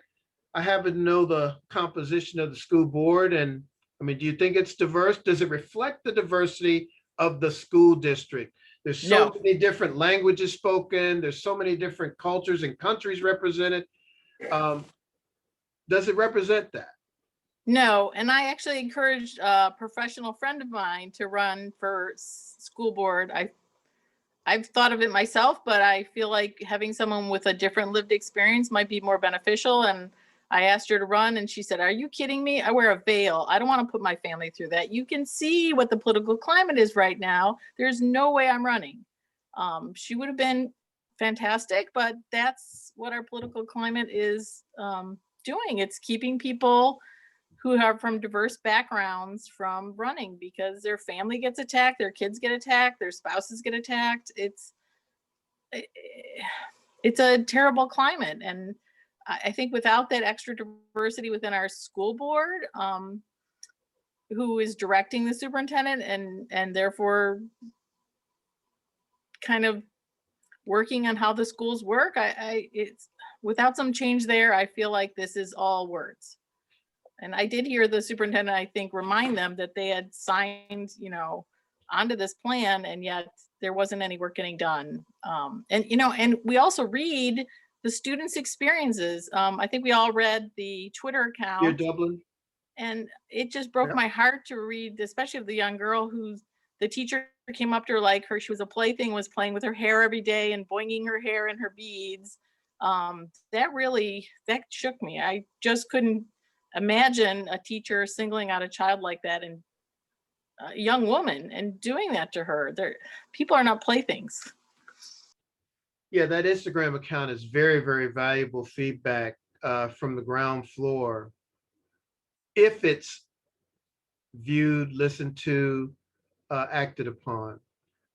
happen to know the composition of the school board, and I mean, do you think it's diverse? Does it reflect the diversity of the school district? There's so No. many different languages spoken. There's so many different cultures and countries represented. Does it represent that? No, and I actually encouraged a professional friend of mine to run for school board. I've thought of it myself, but I feel like having someone with a different lived experience might be more beneficial. And I asked her to run and she said, "Are you kidding me? I wear a veil. I don't want to put my family through that. You can see what the political climate is right now. There's no way I'm running." She would have been fantastic, but that's what our political climate is doing. It's keeping people who are from diverse backgrounds from running because their family gets attacked, their kids get attacked, their spouses get attacked. It's a terrible climate. And I think without that extra diversity within our school board, who is directing the superintendent and therefore kind of working on how the schools work, it's without some change there, I feel like this is all words. And I did hear the superintendent, I think, remind them that they had signed, onto this plan, and yet there wasn't any work getting done. And we also read the students' experiences. I think we all read the Twitter account. Dear Dublin. And it just broke my heart to read, especially of the young girl who's the teacher came up to her like she was a plaything, was playing with her hair every day and boinging her hair and her beads. That shook me. I just couldn't imagine a teacher singling out a child like that and a young woman and doing that to her. People are not playthings. Yeah, that Instagram account is very, very valuable feedback from the ground floor. If it's viewed, listened to, acted upon.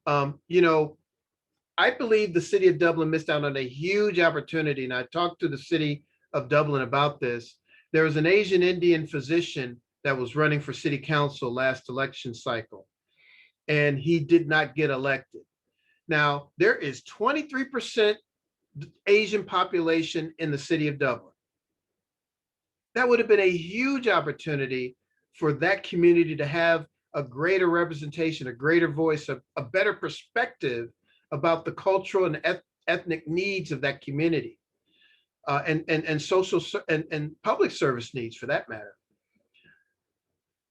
I believe the city of Dublin missed out on a huge opportunity, and I talked to the city of Dublin about this. There was an Asian Indian physician that was running for city council last election cycle, and he did not get elected. Now, there is 23% Asian population in the city of Dublin. That would have been a huge opportunity for that community to have a greater representation, a greater voice, a better perspective about the cultural and ethnic needs of that community, and social and public service needs for that matter.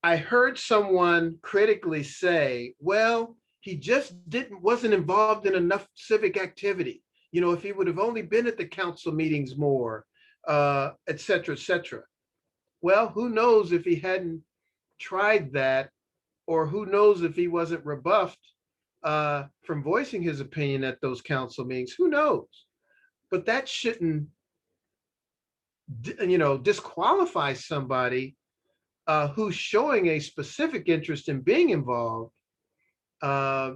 I heard someone critically say, well, he just wasn't involved in enough civic activity. If he would have only been at the council meetings more, et cetera, et cetera. Well, who knows if he hadn't tried that, or who knows if he wasn't rebuffed from voicing his opinion at those council meetings, who knows? But that shouldn't, disqualify somebody who's showing a specific interest in being involved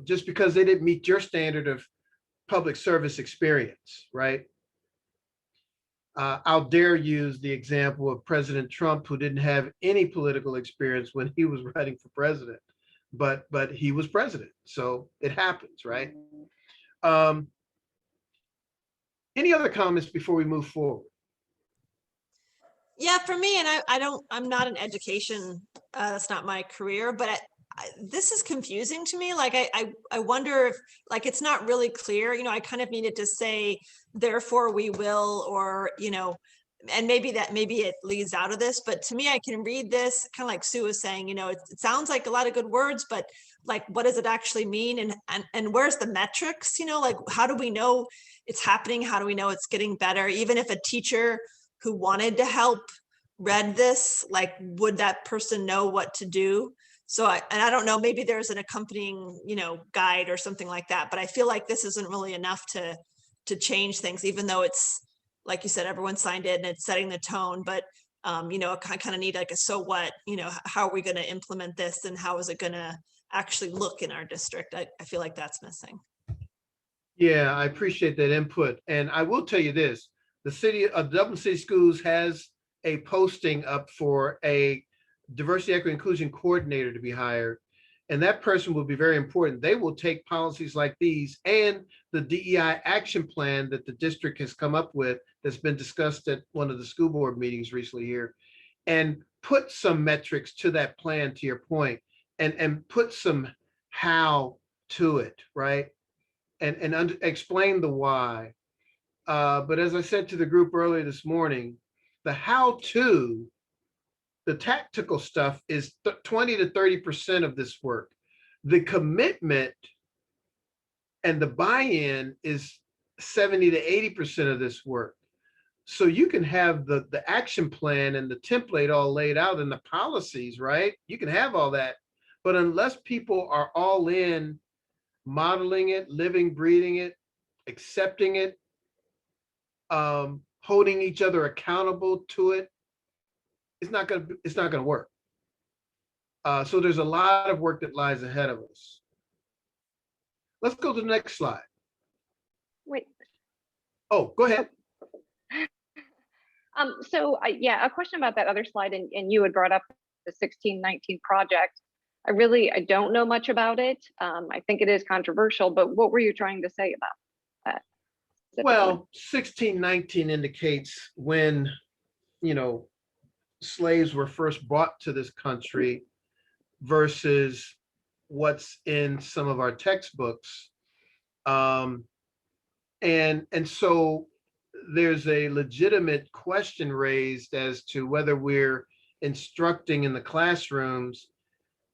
just because they didn't meet your standard of public service experience, right? I'll dare use the example of President Trump, who didn't have any political experience when he was running for president, but he was president, so it happens, right? Any other comments before we move forward? Yeah, for me, and I'm not in education. That's not my career, but this is confusing to me. Like, I wonder if, like, it's not really clear, I kind of needed to say, therefore we will, or, and maybe it leads out of this, but to me, I can read this kind of like Sue was saying, it sounds like a lot of good words, but like, what does it actually mean? And where's the metrics, like, how do we know it's happening? How do we know it's getting better? Even if a teacher who wanted to help read this, like, would that person know what to do? So I don't know, maybe there's an accompanying, guide or something like that, but I feel like this isn't really enough to change things, even though it's, like you said, everyone signed it and it's setting the tone, but I kind of need like a, so what, how are we going to implement this and how is it going to actually look in our district? I feel like that's missing. Yeah, I appreciate that input. And I will tell you this, the city of Dublin City Schools has a posting up for a diversity, equity, inclusion coordinator to be hired. And that person will be very important. They will take policies like these and the DEI action plan that the district has come up with that's been discussed at one of the school board meetings recently here, and put some metrics to that plan, to your point, and put some how to it, right? And explain the why. But as I said to the group earlier this morning, the how to, the tactical stuff is 20 to 30% of this work. The commitment and the buy-in is 70 to 80% of this work. So you can have the action plan and the template all laid out and the policies, right? You can have all that, but unless people are all in, modeling it, living, breathing it, accepting it, holding each other accountable to it, it's not gonna work. So there's a lot of work that lies ahead of us. Let's go to the next slide. Wait. Oh, go ahead. Yeah, a question about that other slide, and you had brought up the 1619 project. I don't know much about it. I think it is controversial, but what were you trying to say about that? Well, 1619 indicates when, slaves were first brought to this country versus what's in some of our textbooks. And so there's a legitimate question raised as to whether we're instructing in the classrooms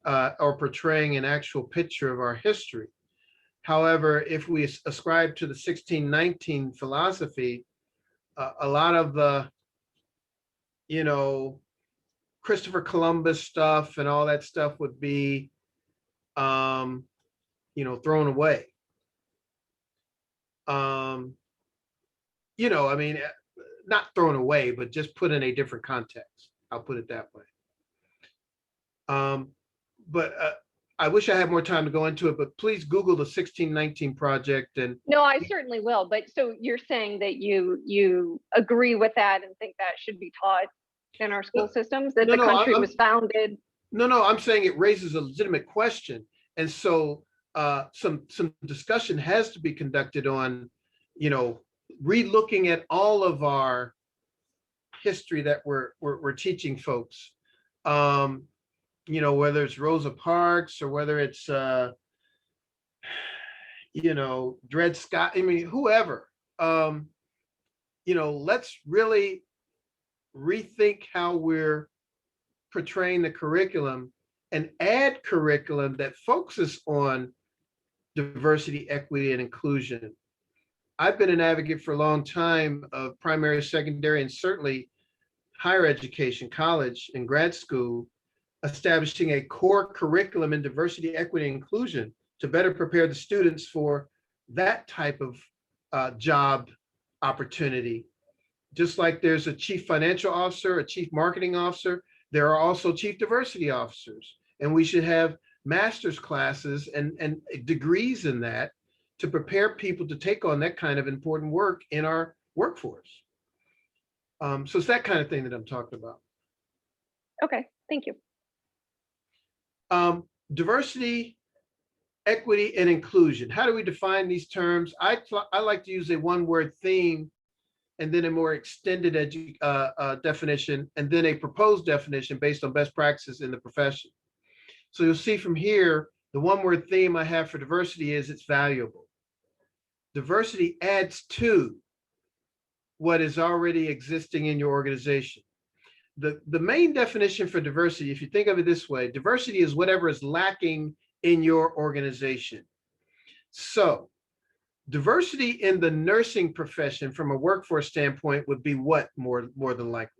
or portraying an actual picture of our history. However, if we ascribe to the 1619 philosophy, a lot of the, Christopher Columbus stuff and all that stuff would be, thrown away. Not thrown away, but just put in a different context. I'll put it that way. But I wish I had more time to go into it, but please Google the 1619 project. And no, I certainly will. But so you're saying that you agree with that and think that should be taught in our school systems, that the country was founded? No, I'm saying it raises a legitimate question. And so some discussion has to be conducted on, re-looking at all of our history that we're teaching folks. Whether it's Rosa Parks or whether it's, Dred Scott, whoever, let's really rethink how we're portraying the curriculum and add curriculum that focuses on diversity, equity, and inclusion. I've been an advocate for a long time of primary, secondary, and certainly higher education, college and grad school, establishing a core curriculum in diversity, equity, and inclusion to better prepare the students for that type of job opportunity. Just like there's a chief financial officer, a chief marketing officer, there are also chief diversity officers. And we should have master's classes and degrees in that to prepare people to take on that kind of important work in our workforce. So it's that kind of thing that I'm talking about. Okay, thank you. Diversity, equity, and inclusion. How do we define these terms? I like to use a one-word theme and then a more extended definition, and then a proposed definition based on best practices in the profession. So you'll see from here, the one-word theme I have for diversity is it's valuable. Diversity adds to what is already existing in your organization. The main definition for diversity, if you think of it this way, diversity is whatever is lacking in your organization. So diversity in the nursing profession from a workforce standpoint would be what more than likely?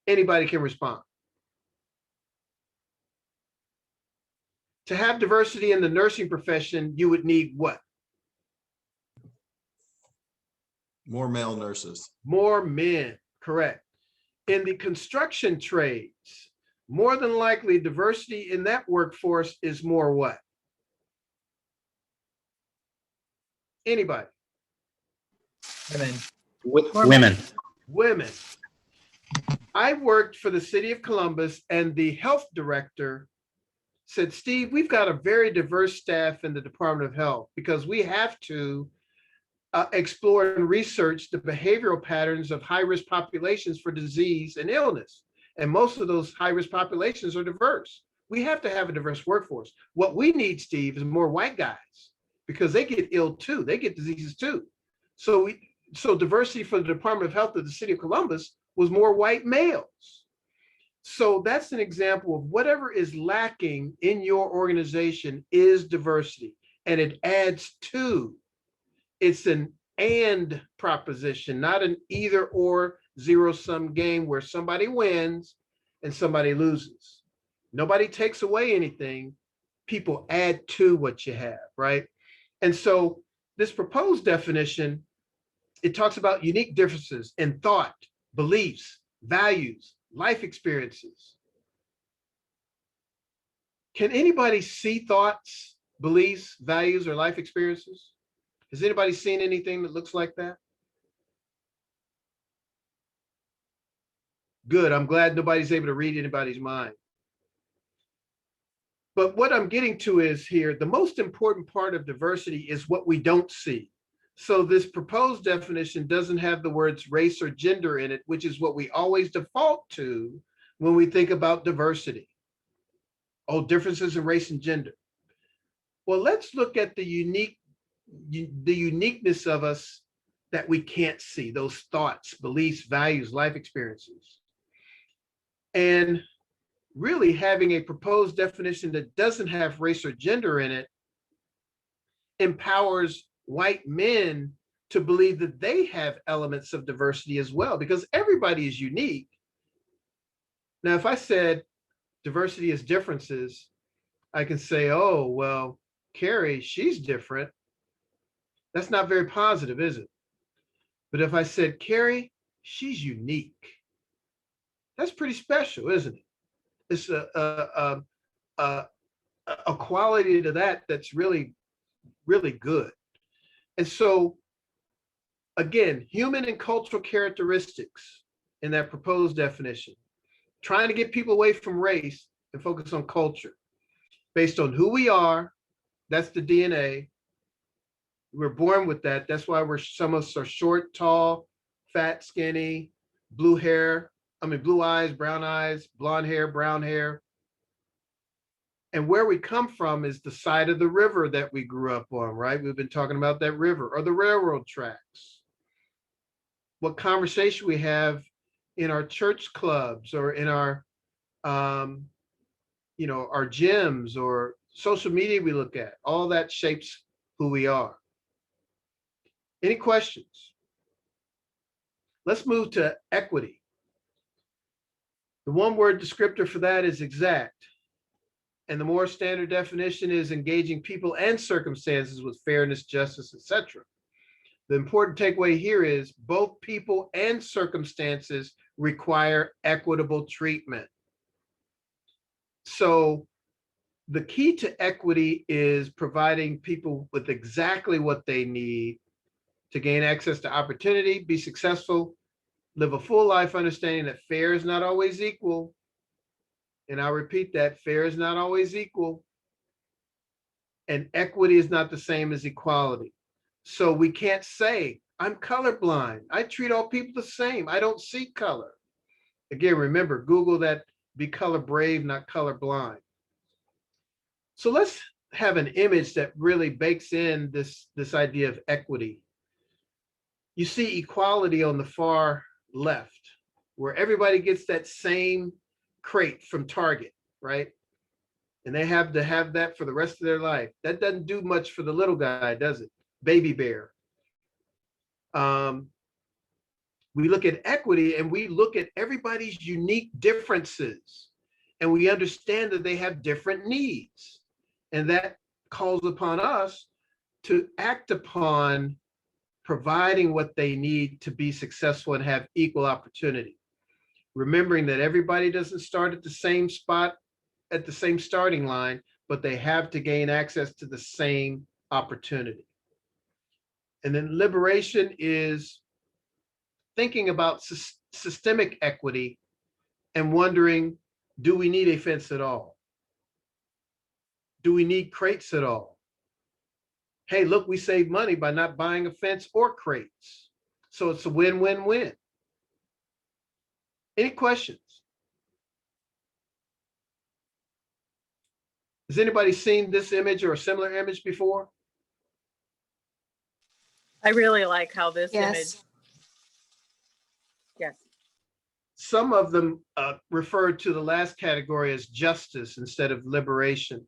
Anybody can respond. To have diversity in the nursing profession, you would need what? More male nurses. More men, correct. In the construction trades, more than likely diversity in that workforce is more what? Anybody? Women. Women. Women. I worked for the city of Columbus, and the health director said, Steve, we've got a very diverse staff in the Department of Health because we have to explore and research the behavioral patterns of high-risk populations for disease and illness. And most of those high-risk populations are diverse. We have to have a diverse workforce. What we need, Steve, is more white guys because they get ill too. They get diseases too. So diversity for the Department of Health of the city of Columbus was more white males. So that's an example of whatever is lacking in your organization is diversity, and it adds to. It's an and proposition, not an either or zero-sum game where somebody wins and somebody loses. Nobody takes away anything. People add to what you have, right? And so this proposed definition, it talks about unique differences in thought, beliefs, values, life experiences. Can anybody see thoughts, beliefs, values, or life experiences? Has anybody seen anything that looks like that? Good, I'm glad nobody's able to read anybody's mind. But what I'm getting to is here, the most important part of diversity is what we don't see. So this proposed definition doesn't have the words race or gender in it, which is what we always default to when we think about diversity. Oh, differences in race and gender. Well, let's look at the uniqueness of us that we can't see, those thoughts, beliefs, values, life experiences. And really having a proposed definition that doesn't have race or gender in it empowers white men to believe that they have elements of diversity as well, because everybody is unique. Now, if I said diversity is differences, I can say, oh, well, Carrie, she's different. That's not very positive, is it? But if I said, Carrie, she's unique, that's pretty special, isn't it? It's a quality to that that's really, really good. And so, again, human and cultural characteristics in that proposed definition, trying to get people away from race and focus on culture based on who we are. That's the DNA. We're born with that. That's why some of us are short, tall, fat, skinny, blue eyes, brown eyes, blonde hair, brown hair. And where we come from is the side of the river that we grew up on, right? We've been talking about that river or the railroad tracks. What conversation we have in our church clubs or in our, our gyms or social media we look at, all that shapes who we are. Any questions? Let's move to equity. The one word descriptor for that is exact. And the more standard definition is engaging people and circumstances with fairness, justice, etc. The important takeaway here is both people and circumstances require equitable treatment. So the key to equity is providing people with exactly what they need to gain access to opportunity, be successful, live a full life, understanding that fair is not always equal. And I'll repeat that, fair is not always equal. And equity is not the same as equality. So we can't say, I'm colorblind. I treat all people the same. I don't see color. Again, remember, Google that, be color brave, not color blind. So let's have an image that really bakes in this idea of equity. You see equality on the far left, where everybody gets that same crate from Target, right? And they have to have that for the rest of their life. That doesn't do much for the little guy, does it? Baby bear. We look at equity and we look at everybody's unique differences, and we understand that they have different needs. And that calls upon us to act upon providing what they need to be successful and have equal opportunity. Remembering that everybody doesn't start at the same spot, at the same starting line, but they have to gain access to the same opportunity. And then liberation is thinking about systemic equity and wondering, do we need a fence at all? Do we need crates at all? Hey, look, we save money by not buying a fence or crates. So it's a win-win-win. Any questions? Has anybody seen this image or a similar image before? I really like how this Yes. image. Yes. Some of them refer to the last category as justice instead of liberation,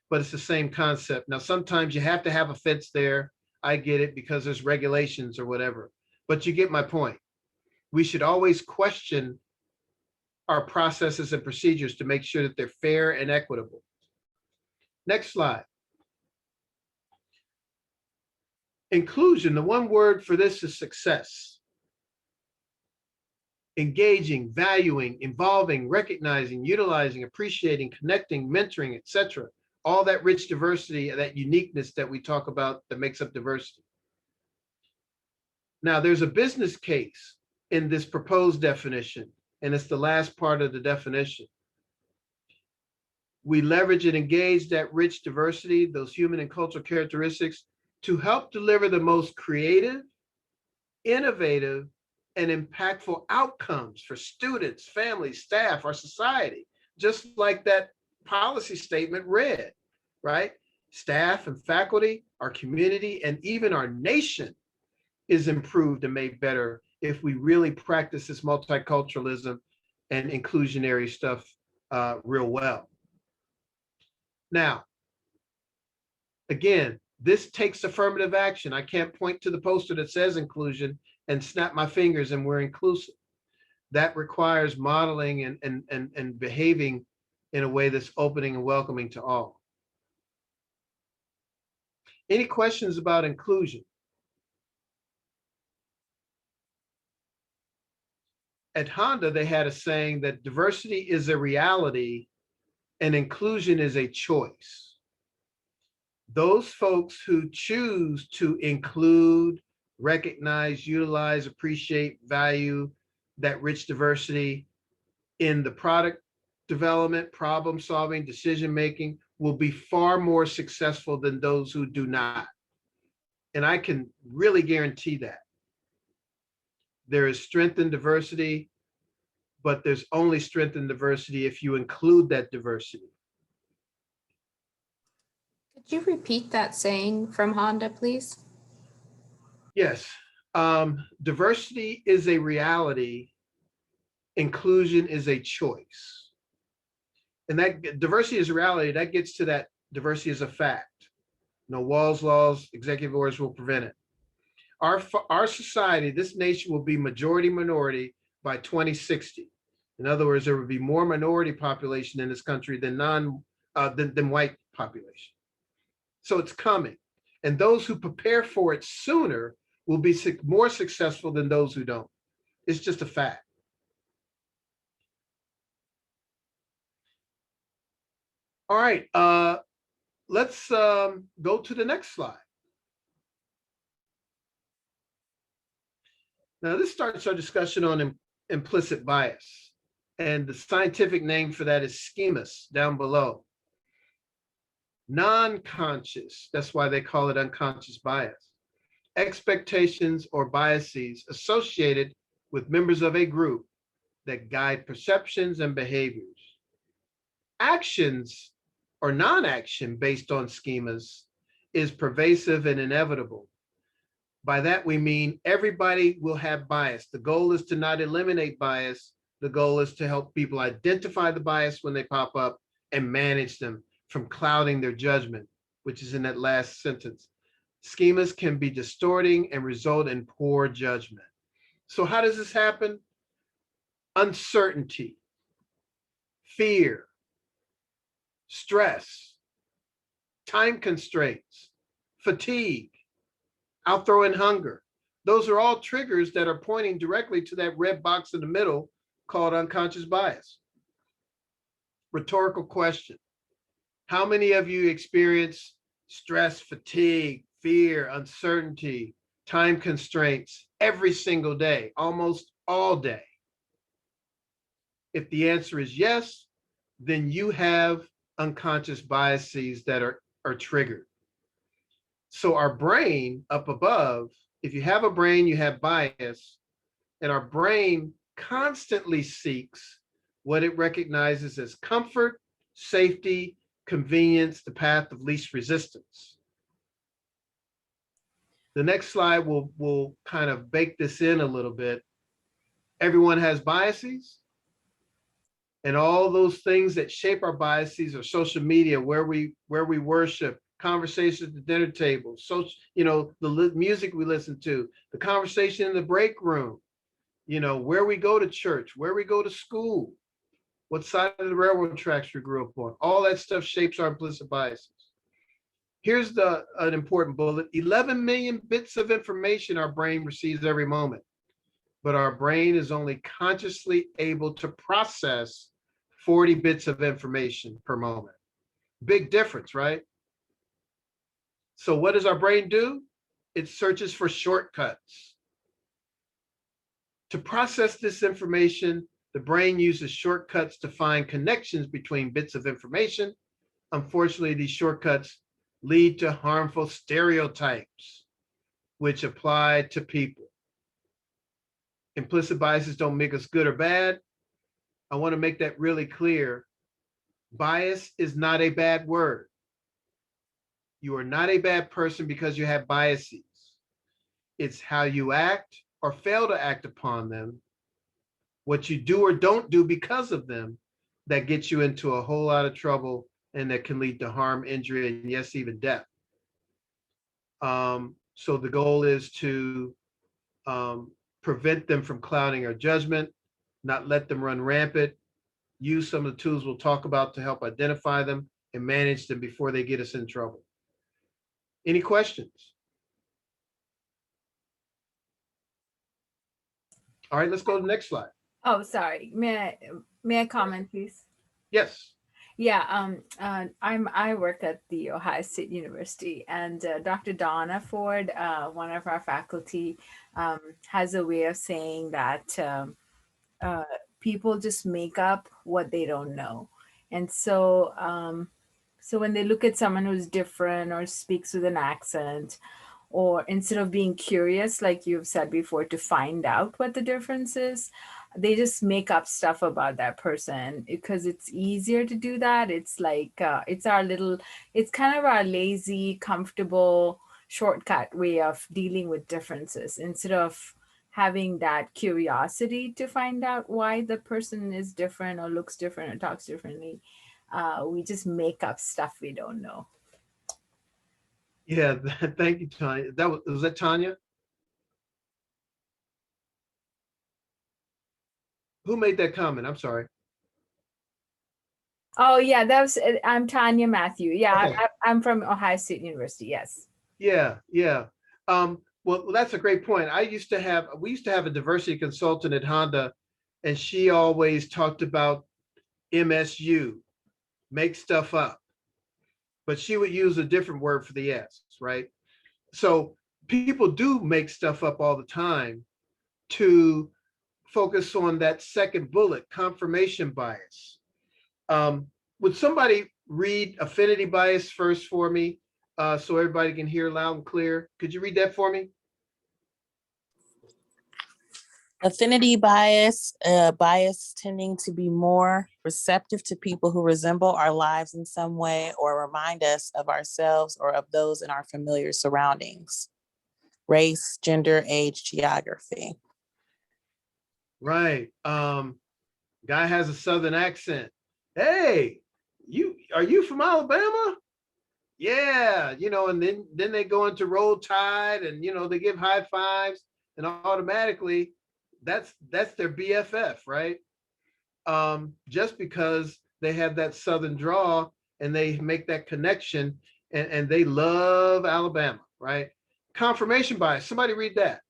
but it's the same concept. Now, sometimes you have to have a fence there. I get it because there's regulations or whatever, but you get my point. We should always question our processes and procedures to make sure that they're fair and equitable. Next slide. Inclusion, the one word for this is success. Engaging, valuing, involving, recognizing, utilizing, appreciating, connecting, mentoring, etc. All that rich diversity, that uniqueness that we talk about that makes up diversity. Now, there's a business case in this proposed definition, and it's the last part of the definition. We leverage and engage that rich diversity, those human and cultural characteristics, to help deliver the most creative, innovative, and impactful outcomes for students, families, staff, our society, just like that policy statement read, right? Staff and faculty, our community, and even our nation is improved and made better if we really practice this multiculturalism and inclusionary stuff real well. Now, again, this takes affirmative action. I can't point to the poster that says inclusion and snap my fingers and we're inclusive. That requires modeling and behaving in a way that's opening and welcoming to all. Any questions about inclusion? At Honda, they had a saying that diversity is a reality and inclusion is a choice. Those folks who choose to include, recognize, utilize, appreciate, value that rich diversity in the product development, problem solving, decision making will be far more successful than those who do not. And I can really guarantee that. There is strength in diversity, but there's only strength in diversity if you include that diversity. Could you repeat that saying from Honda, please? Yes. Diversity is a reality. Inclusion is a choice. And that diversity is a reality. That gets to that diversity is a fact. No walls, laws, executive orders will prevent it. Our society, this nation will be majority minority by 2060. In other words, there will be more minority population in this country than white population. So it's coming. And those who prepare for it sooner will be more successful than those who don't. It's just a fact. All right, let's go to the next slide. Now, this starts our discussion on implicit bias. And the scientific name for that is schemas down below. Non-conscious, that's why they call it unconscious bias. Expectations or biases associated with members of a group that guide perceptions and behaviors. Actions or non-action based on schemas is pervasive and inevitable. By that, we mean everybody will have bias. The goal is to not eliminate bias. The goal is to help people identify the bias when they pop up and manage them from clouding their judgment, which is in that last sentence. Schemas can be distorting and result in poor judgment. So how does this happen? Uncertainty, fear, stress, time constraints, fatigue, I'll throw in hunger. Those are all triggers that are pointing directly to that red box in the middle called unconscious bias. Rhetorical question. How many of you experience stress, fatigue, fear, uncertainty, time constraints every single day, almost all day? If the answer is yes, then you have unconscious biases that are triggered. So our brain up above, if you have a brain, you have bias, and our brain constantly seeks what it recognizes as comfort, safety, convenience, the path of least resistance. The next slide will kind of bake this in a little bit. Everyone has biases, and all those things that shape our biases are social media, where we worship, conversations at the dinner table, social, the music we listen to, the conversation in the break room, where we go to church, where we go to school, what side of the railroad tracks we grew up on. All that stuff shapes our implicit biases. Here's an important bullet. 11 million bits of information our brain receives every moment, but our brain is only consciously able to process 40 bits of information per moment. Big difference, right? So what does our brain do? It searches for shortcuts. To process this information, the brain uses shortcuts to find connections between bits of information. Unfortunately, these shortcuts lead to harmful stereotypes, which apply to people. Implicit biases don't make us good or bad. I want to make that really clear. Bias is not a bad word. You are not a bad person because you have biases. It's how you act or fail to act upon them, what you do or don't do because of them, that gets you into a whole lot of trouble and that can lead to harm, injury, and yes, even death. So the goal is to prevent them from clouding our judgment, not let them run rampant, use some of the tools we'll talk about to help identify them and manage them before they get us in trouble. Any questions? All right, let's go to the next slide. Oh, sorry. May I comment, please? Yes. Yeah, I work at the Ohio State University, and Dr. Donna Ford, one of our faculty, has a way of saying that people just make up what they don't know. And so so when they look at someone who's different or speaks with an accent, or instead of being curious, like you've said before, to find out what the difference is, they just make up stuff about that person because it's easier to do that. It's like it's kind of our lazy, comfortable shortcut way of dealing with differences, instead of having that curiosity to find out why the person is different or looks different or talks differently. We just make up stuff we don't know. Yeah, thank you, Tanya. Was that Tanya? Who made that comment? I'm sorry. Oh yeah, I'm Tanya Matthew. Yeah, Okay. I'm from Ohio State University. Yes. Yeah. Well, that's a great point. We used to have a diversity consultant at Honda, and she always talked about MSU, make stuff up, but she would use a different word for the S, right? So people do make stuff up all the time to focus on that second bullet, confirmation bias. Would somebody read affinity bias first for me, so everybody can hear loud and clear? Could you read that for me? Affinity bias, bias tending to be more receptive to people who resemble our lives in some way or remind us of ourselves or of those in our familiar surroundings. Race, gender, age, geography. Right. Guy has a Southern accent. Hey, are you from Alabama? Yeah, and then they go into Roll Tide, and they give high fives, and automatically that's their BFF, right? Just because they have that Southern draw and they make that connection, and they love Alabama, right? Confirmation bias. Somebody read that.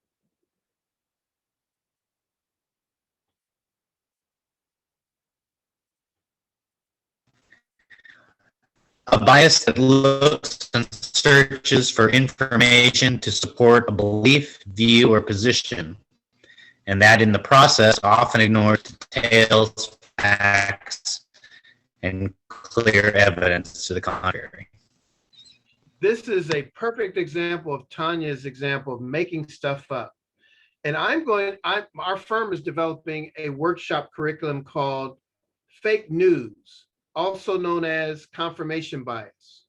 A bias that looks and searches for information to support a belief, view, or position, and that in the process often ignores details, facts, and clear evidence to the contrary. This is a perfect example of Tanya's example of making stuff up. And our firm is developing a workshop curriculum called Fake News, also known as confirmation bias.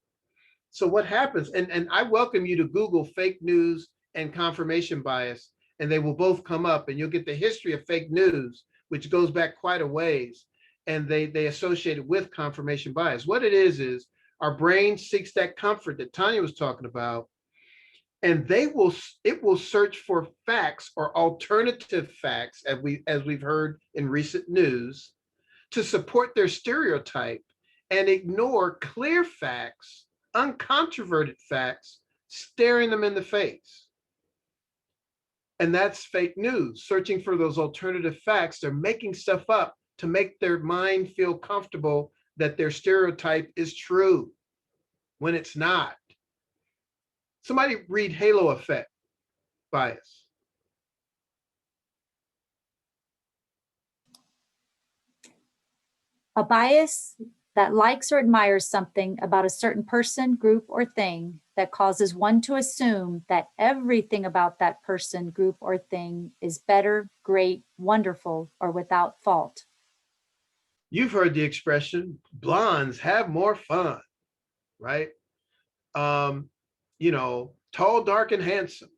So what happens, and I welcome you to Google fake news and confirmation bias, and they will both come up, and you'll get the history of fake news, which goes back quite a ways, and they associate it with confirmation bias. What it is our brain seeks that comfort that Tanya was talking about, and it will search for facts or alternative facts, as we've heard in recent news, to support their stereotype and ignore clear facts, uncontroverted facts, staring them in the face. And that's fake news, searching for those alternative facts. They're making stuff up to make their mind feel comfortable that their stereotype is true when it's not. Somebody read halo effect bias. A bias that likes or admires something about a certain person, group, or thing that causes one to assume that everything about that person, group, or thing is better, great, wonderful, or without fault. You've heard the expression, blondes have more fun, right? Tall, dark, and handsome.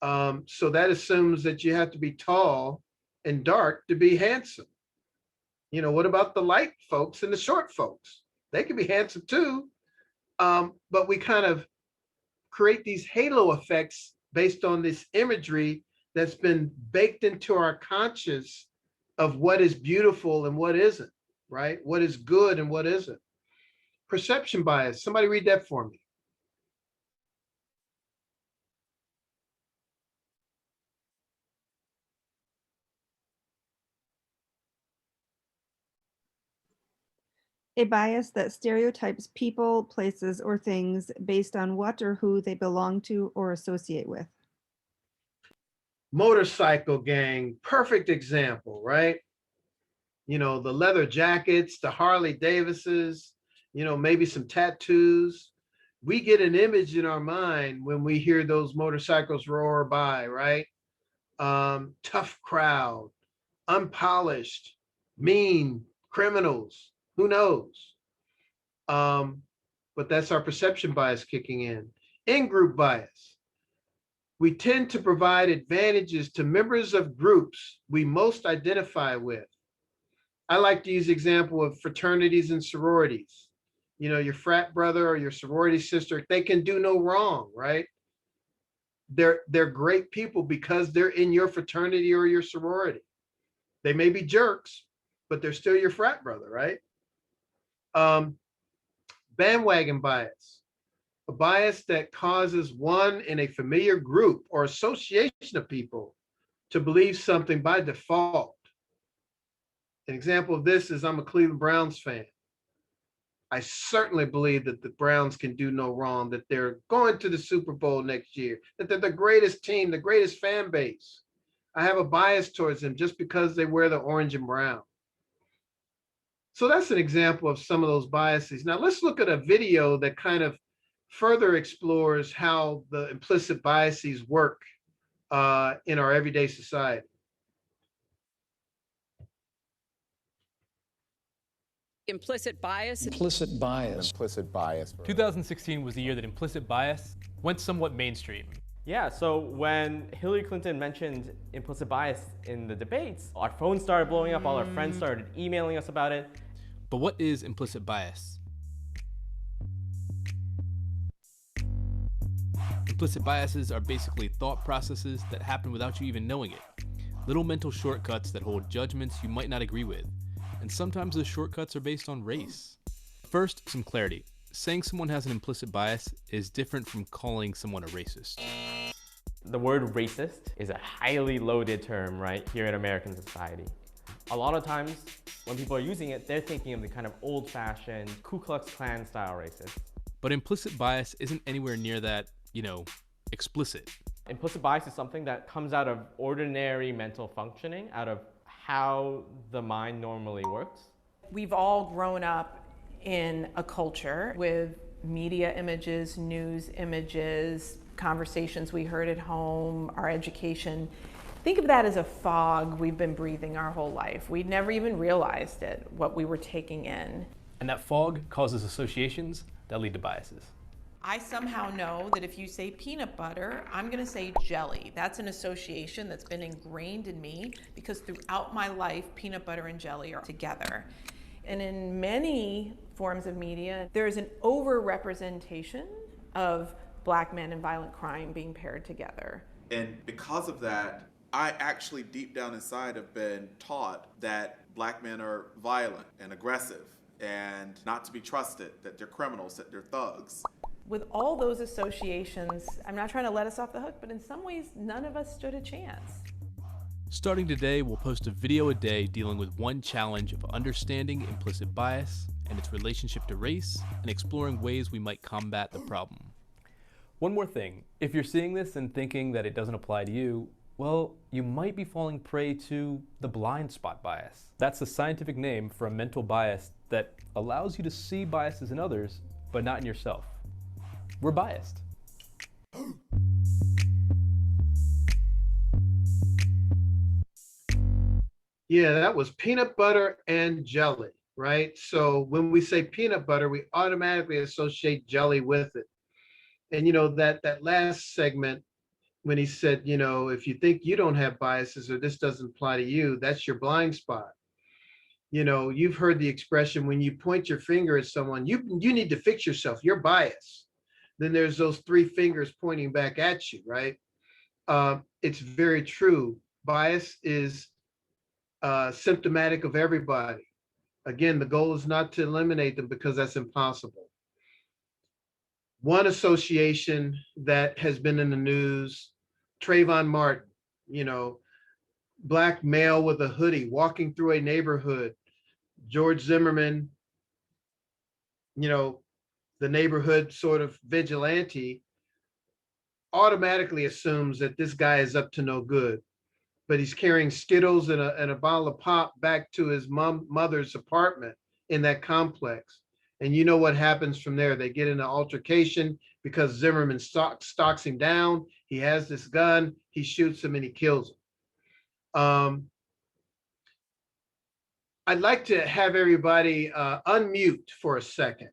So that assumes that you have to be tall and dark to be handsome. What about the light folks and the short folks? They can be handsome too. But we kind of create these halo effects based on this imagery that's been baked into our conscious of what is beautiful and what isn't, right? What is good and what isn't. Perception bias. Somebody read that for me. A bias that stereotypes people, places, or things based on what or who they belong to or associate with. Motorcycle gang, perfect example, right? The leather jackets, the Harley Davises, maybe some tattoos. We get an image in our mind when we hear those motorcycles roar by, right? Tough crowd, unpolished, mean, criminals, who knows? But that's our perception bias kicking in. In-group bias. We tend to provide advantages to members of groups we most identify with. I like to use the example of fraternities and sororities. Your frat brother or your sorority sister, they can do no wrong, right? They're great people because they're in your fraternity or your sorority. They may be jerks, but they're still your frat brother, right? Bandwagon bias, a bias that causes one in a familiar group or association of people to believe something by default. An example of this is I'm a Cleveland Browns fan. I certainly believe that the Browns can do no wrong, that they're going to the Super Bowl next year, that they're the greatest team, the greatest fan base. I have a bias towards them just because they wear the orange and brown. So that's an example of some of those biases. Now let's look at a video that kind of further explores how the implicit biases work in our everyday society. Implicit bias. Implicit bias. Implicit bias. 2016 was the year that implicit bias went somewhat mainstream. Yeah, so when Hillary Clinton mentioned implicit bias in the debates, our phones started blowing up, all our friends started emailing us about it. But what is implicit bias? Implicit biases are basically thought processes that happen without you even knowing it. Little mental shortcuts that hold judgments you might not agree with. And sometimes the shortcuts are based on race. First, some clarity. Saying someone has an implicit bias is different from calling someone a racist. The word racist is a highly loaded term, right, here in American society. A lot of times, when people are using it, they're thinking of the kind of old-fashioned Ku Klux Klan style racist. But implicit bias isn't anywhere near that, explicit. Implicit bias is something that comes out of ordinary mental functioning, out of how the mind normally works. We've all grown up in a culture with media images, news images, conversations we heard at home, our education. Think of that as a fog we've been breathing our whole life. We'd never even realized it, what we were taking in. And that fog causes associations that lead to biases. I somehow know that if you say peanut butter, I'm gonna say jelly. That's an association that's been ingrained in me because throughout my life, peanut butter and jelly are together. And in many forms of media, there's an over-representation of Black men and violent crime being paired together. And because of that, I actually deep down inside have been taught that Black men are violent and aggressive and not to be trusted, that they're criminals, that they're thugs. With all those associations, I'm not trying to let us off the hook, but in some ways, none of us stood a chance. Starting today, we'll post a video a day dealing with one challenge of understanding implicit bias and its relationship to race and exploring ways we might combat the problem. One more thing, if you're seeing this and thinking that it doesn't apply to you, well, you might be falling prey to the blind spot bias. That's the scientific name for a mental bias that allows you to see biases in others, but not in yourself. We're biased. Yeah, that was peanut butter and jelly, right? So when we say peanut butter, we automatically associate jelly with it. And that last segment, when he said, if you think you don't have biases or this doesn't apply to you, that's your blind spot. You've heard the expression, when you point your finger at someone, you need to fix yourself, you're biased. Then there's those three fingers pointing back at you, right? It's very true. Bias is symptomatic of everybody. Again, the goal is not to eliminate them because that's impossible. One association that has been in the news, Trayvon Martin, Black male with a hoodie walking through a neighborhood, George Zimmerman, the neighborhood sort of vigilante, automatically assumes that this guy is up to no good. But he's carrying Skittles and a bottle of pop back to his mother's apartment in that complex. And you know what happens from there. They get in an altercation because Zimmerman stalks him down. He has this gun, he shoots him and he kills him. I'd like to have everybody unmute for a second.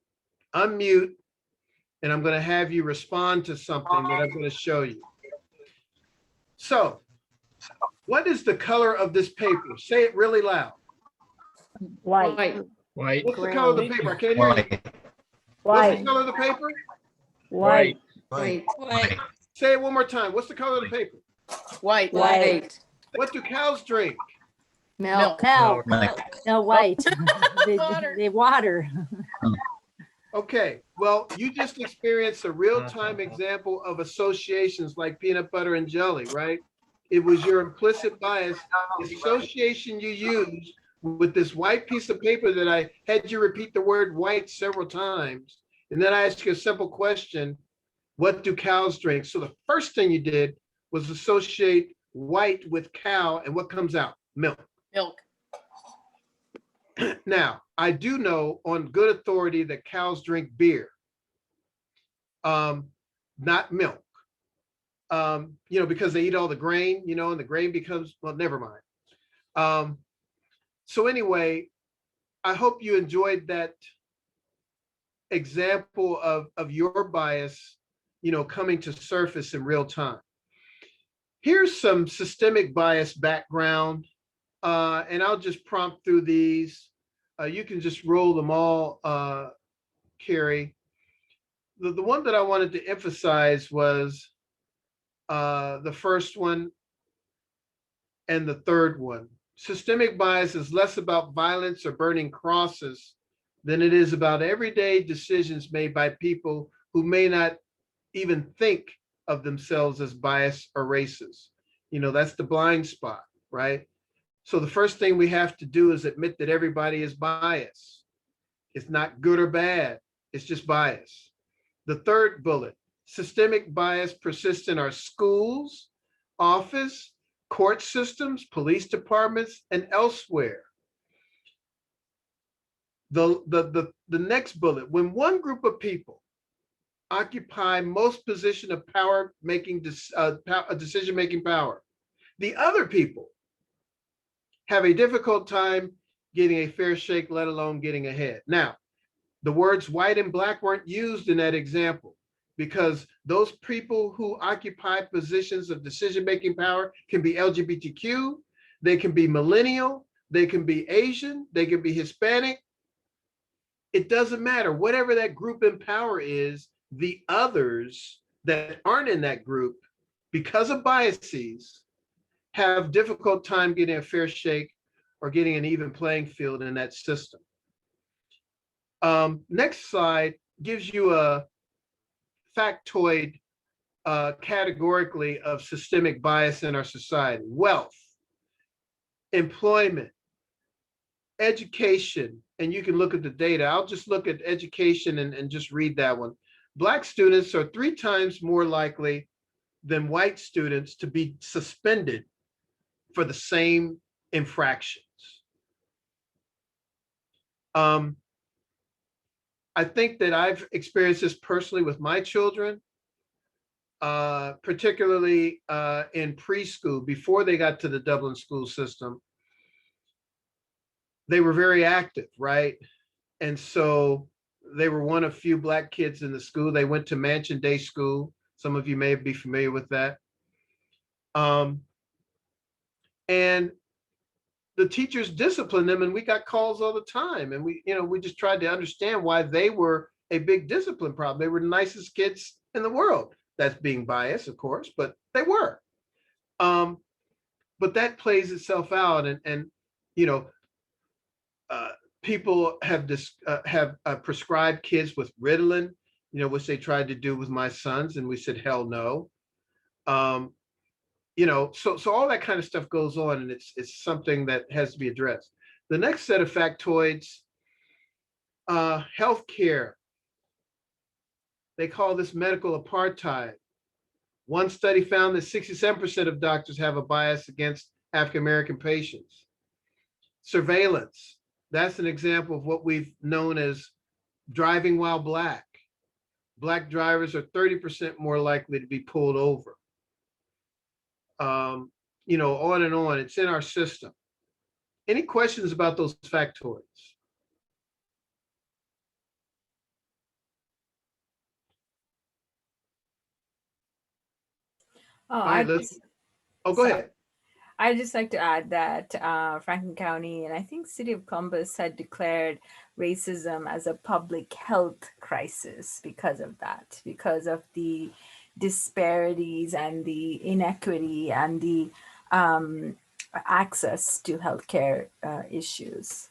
Unmute, and I'm going to have you respond to something that I'm going to show you. So, what is the color of this paper? Say it really loud. White. White. What's the color of the paper? I can't hear you. What's the color of the paper? White. White. Say it one more time. What's the color of the paper? White. White. What do cows drink? Milk. Cow. No, white. They water. Okay, well, you just experienced a real-time example of associations like peanut butter and jelly, right? It was your implicit bias, the association you used with this white piece of paper that I had you repeat the word white several times. And then I asked you a simple question, what do cows drink? So the first thing you did was associate white with cow, and what comes out? Milk. Milk. Now, I do know on good authority that cows drink beer, not milk, because they eat all the grain, and the grain becomes, well, never mind. So anyway, I hope you enjoyed that example of your bias, coming to surface in real time. Here's some systemic bias background, and I'll just prompt through these. You can just roll them all, Carrie. The one that I wanted to emphasize was the first one and the third one. Systemic bias is less about violence or burning crosses than it is about everyday decisions made by people who may not even think of themselves as biased or racist. That's the blind spot, right? So the first thing we have to do is admit that everybody is biased. It's not good or bad, it's just bias. The third bullet, systemic bias persists in our schools, office, court systems, police departments, and elsewhere. The next bullet, when one group of people occupy most position of power making decision making power, the other people have a difficult time getting a fair shake, let alone getting ahead. Now, the words white and black weren't used in that example because those people who occupy positions of decision making power can be LGBTQ, they can be millennial, they can be Asian, they can be Hispanic. It doesn't matter. Whatever that group in power is, the others that aren't in that group, because of biases, have difficult time getting a fair shake or getting an even playing field in that system. Next slide gives you a factoid categorically of systemic bias in our society. Wealth, employment, education, and you can look at the data. I'll just look at education and just read that one. Black students are 3 times more likely than white students to be suspended for the same infractions. I think that I've experienced this personally with my children, particularly in preschool, before they got to the Dublin school system. They were very active, right? And so they were one of few Black kids in the school. They went to Mansion Day School. Some of you may be familiar with that. And the teachers disciplined them, and we got calls all the time. And we just tried to understand why they were a big discipline problem. They were the nicest kids in the world. That's being biased, of course, but they were. But that plays itself out, and people have prescribed kids with Ritalin, which they tried to do with my sons, and we said hell no. So all that kind of stuff goes on, and it's something that has to be addressed. The next set of factoids, healthcare. They call this medical apartheid. One study found that 67% of doctors have a bias against African American patients. Surveillance. That's an example of what we've known as driving while Black. Black drivers are 30% more likely to be pulled over. On and on. It's in our system. Any questions about those factoids? Go ahead. I'd just like to add that Franklin County and I think City of Columbus had declared racism as a public health crisis because of that, because of the disparities and the inequity and the access to healthcare issues.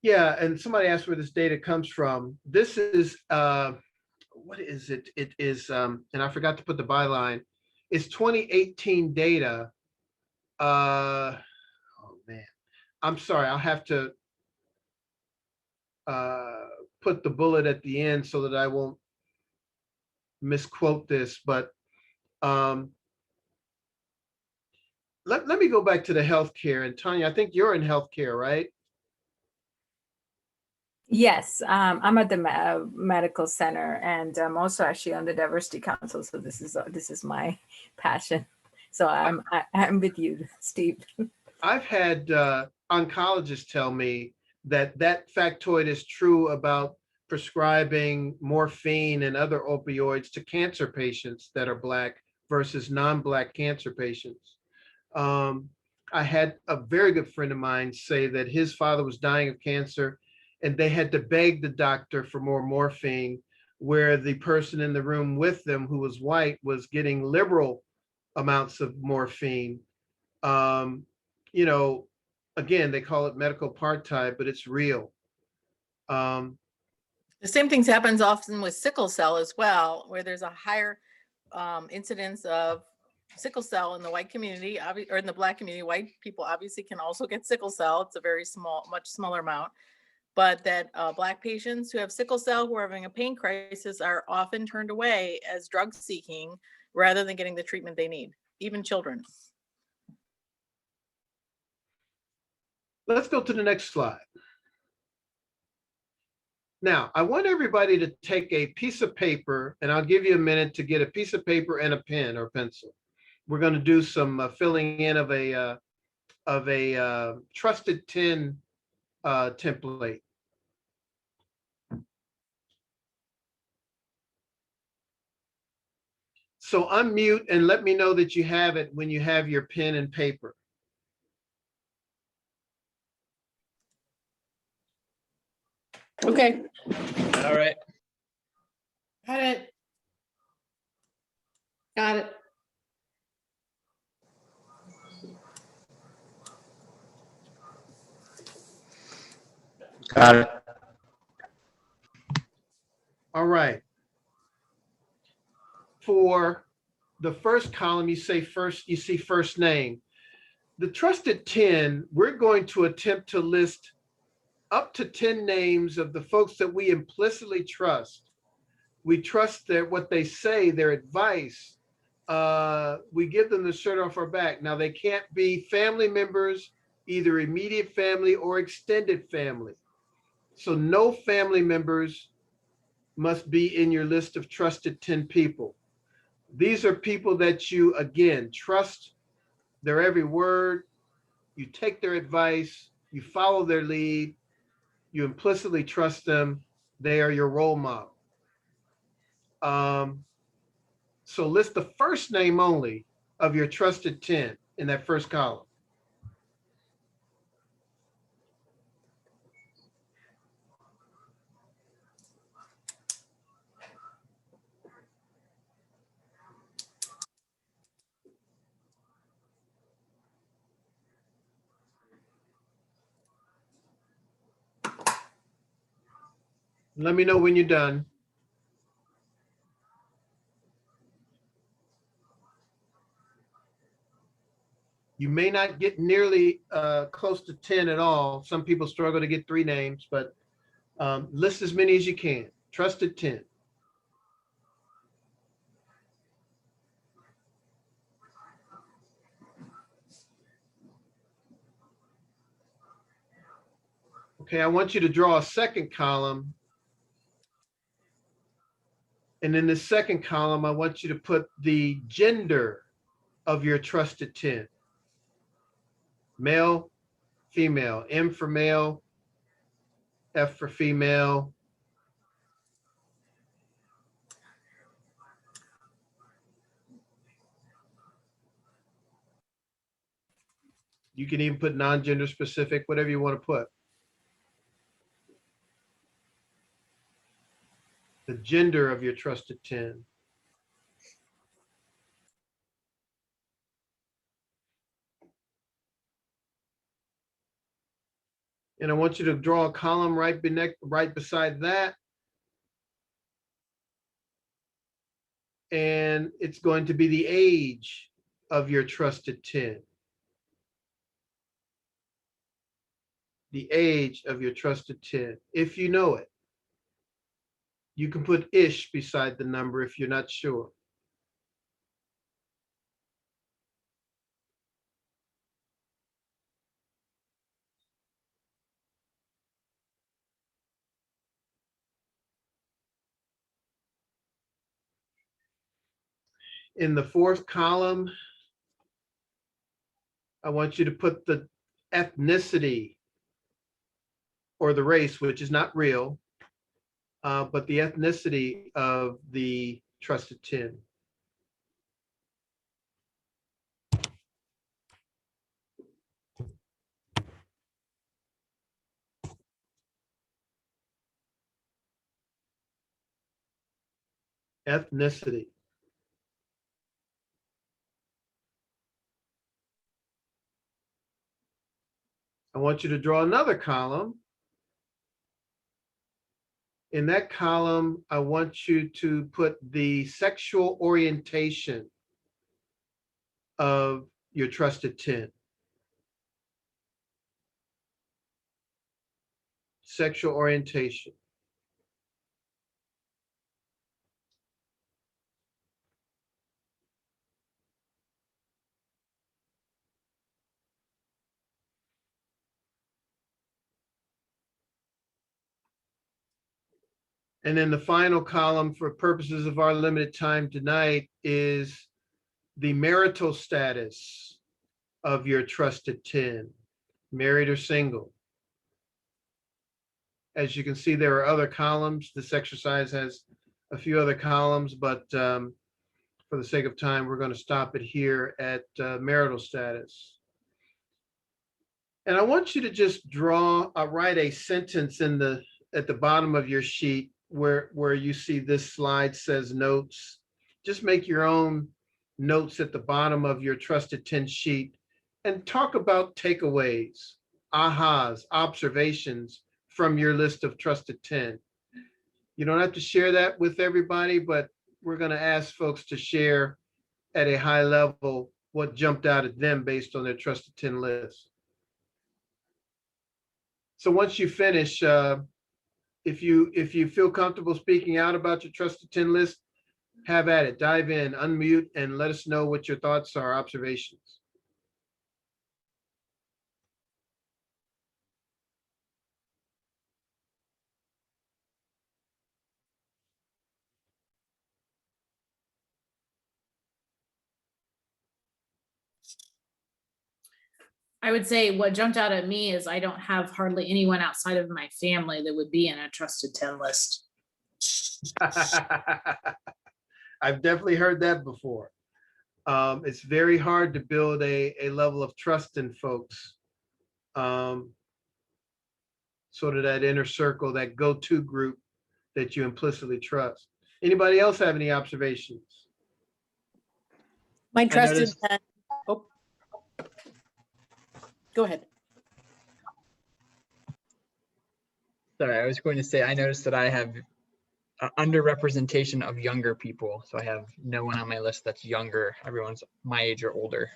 Yeah, and somebody asked where this data comes from. This is, what is it? It is, and I forgot to put the byline. It's 2018 data. Oh man, I'm sorry. I'll have to put the bullet at the end so that I won't misquote this. But let me go back to the healthcare. And Tanya, I think you're in healthcare, right? I'm at the medical center, and I'm also actually on the diversity council. So this is my passion. So I'm with you, Steve. I've had oncologists tell me that that factoid is true about prescribing morphine and other opioids to cancer patients that are Black versus non-Black cancer patients. Um, I had a very good friend of mine say that his father was dying of cancer and they had to beg the doctor for more morphine, where the person in the room with them who was white was getting liberal amounts of morphine. Um, you know, again, they call it medical apartheid, but it's real. Um, The same things happens often with sickle cell as well, where there's a higher incidence of sickle cell in the white community, or in the Black community. White people obviously can also get sickle cell. It's a very small, much smaller amount, but that Black patients who have sickle cell, who are having a pain crisis, are often turned away as drug seeking rather than getting the treatment they need, even children. let's go to the next slide. Now, I want everybody to take a piece of paper, and I'll give you a minute to get a piece of paper and a pen or pencil. We're going to do some filling in of a trusted 10 template. So unmute and let me know that you have it when you have your pen and paper. Okay. All right. Got it. Got it. Got it. All right. For the first column, you see first name. The trusted 10, we're going to attempt to list up to 10 names of the folks that we implicitly trust. We trust what they say, their advice. We give them the shirt off our back. Now, they can't be family members, either immediate family or extended family. So no family members must be in your list of trusted 10 people. These are people that you, again, trust their every word. You take their advice, you follow their lead, you implicitly trust them. They are your role model. So list the first name only of your trusted 10 in that first column. Let me know when you're done. You may not get nearly close to 10 at all. Some people struggle to get 3 names, but list as many as you can. Trusted 10. Okay, I want you to draw a second column. And in the second column, I want you to put the gender of your trusted 10. Male, female, M for male, F for female. You can even put non-gender specific, whatever you want to put. The gender of your trusted 10. And I want you to draw a column right beside that. And it's going to be the age of your trusted 10. The age of your trusted 10, if you know it. You can put ish beside the number if you're not sure. In the fourth column, I want you to put the ethnicity or the race, which is not real, but the ethnicity of the trusted 10. Ethnicity. I want you to draw another column. In that column, I want you to put the sexual orientation of your trusted 10. Sexual orientation. And then the final column for purposes of our limited time tonight is the marital status of your trusted 10, married or single. As you can see, there are other columns. This exercise has a few other columns, but for the sake of time, we're going to stop it here at marital status. And I want you to just write a sentence at the bottom of your sheet where you see this slide says notes. Just make your own notes at the bottom of your trusted 10 sheet and talk about takeaways, ahas, observations from your list of trusted 10. You don't have to share that with everybody, but we're going to ask folks to share at a high level what jumped out at them based on their trusted 10 list. So once you finish, if you feel comfortable speaking out about your trusted 10 list, have at it. Dive in, unmute, and let us know what your thoughts are, observations. I would say what jumped out at me is I don't have hardly anyone outside of my family that would be in a trusted 10 list. I've definitely heard that before. It's very hard to build a level of trust in folks. Sort of that inner circle, that go-to group that you implicitly trust. Anybody else have any observations? My trusted 10. Oh. Go ahead. Sorry, I was going to say, I noticed that I have underrepresentation of younger people. So I have no one on my list that's younger. Everyone's my age or older.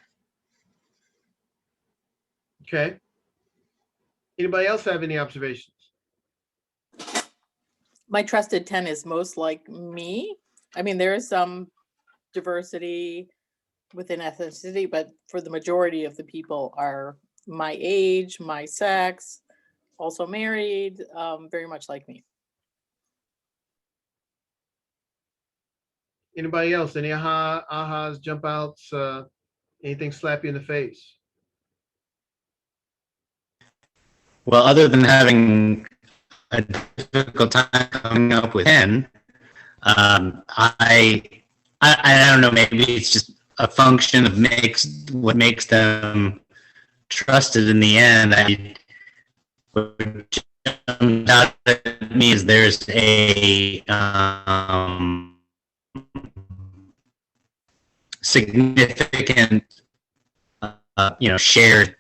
Okay. Anybody else have any observations? My trusted 10 is most like me. I mean, there is some diversity within ethnicity, but for the majority of the people are my age, my sex, also married, very much like me. Anybody else? Any ahas, jump outs, anything slap you in the face? Well, other than having a difficult time coming up with 10, I don't know, maybe it's just a function of what makes them trusted in the end. What jumped out at me is there's a significant, shared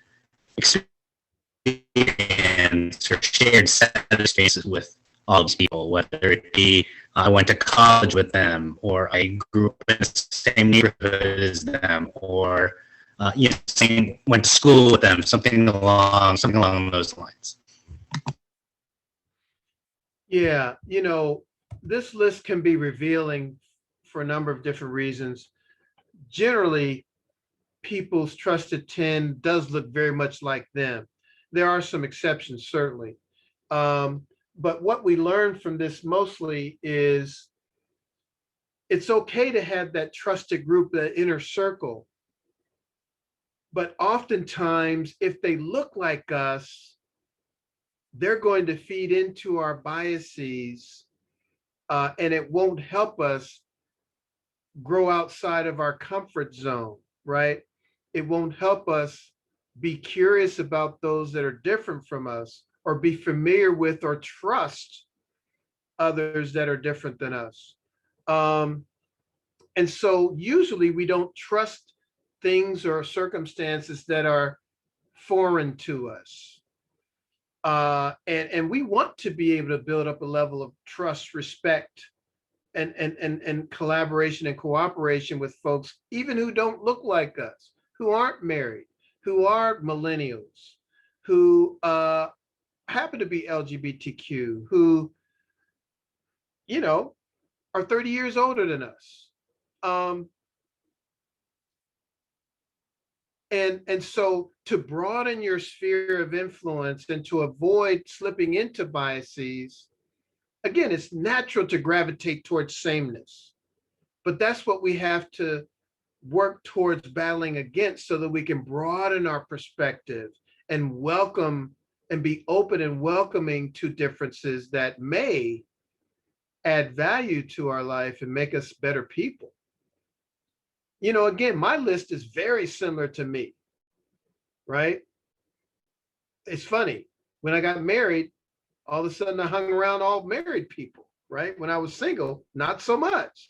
experience or shared set of spaces with all these people, whether it be I went to college with them, or I grew up in the same neighborhood as them, or went to school with them, something along those lines. Yeah, this list can be revealing for a number of different reasons. Generally, people's trusted 10 does look very much like them. There are some exceptions, certainly. But what we learned from this mostly is it's okay to have that trusted group, that inner circle, But oftentimes, if they look like us, they're going to feed into our biases, and it won't help us grow outside of our comfort zone, right? It won't help us be curious about those that are different from us, or be familiar with or trust others that are different than us. And so usually we don't trust things or circumstances that are foreign to us. And we want to be able to build up a level of trust, respect, and collaboration and cooperation with folks, even who don't look like us, who aren't married, who are millennials, who happen to be LGBTQ, who, you know, are 30 years older than us. And so to broaden your sphere of influence and to avoid slipping into biases, again, it's natural to gravitate towards sameness, but that's what we have to work towards battling against, so that we can broaden our perspective and welcome and be open and welcoming to differences that may add value to our life and make us better people. You know, again, my list is very similar to me, right? It's funny. When I got married, all of a sudden I hung around all married people, right? When I was single, not so much.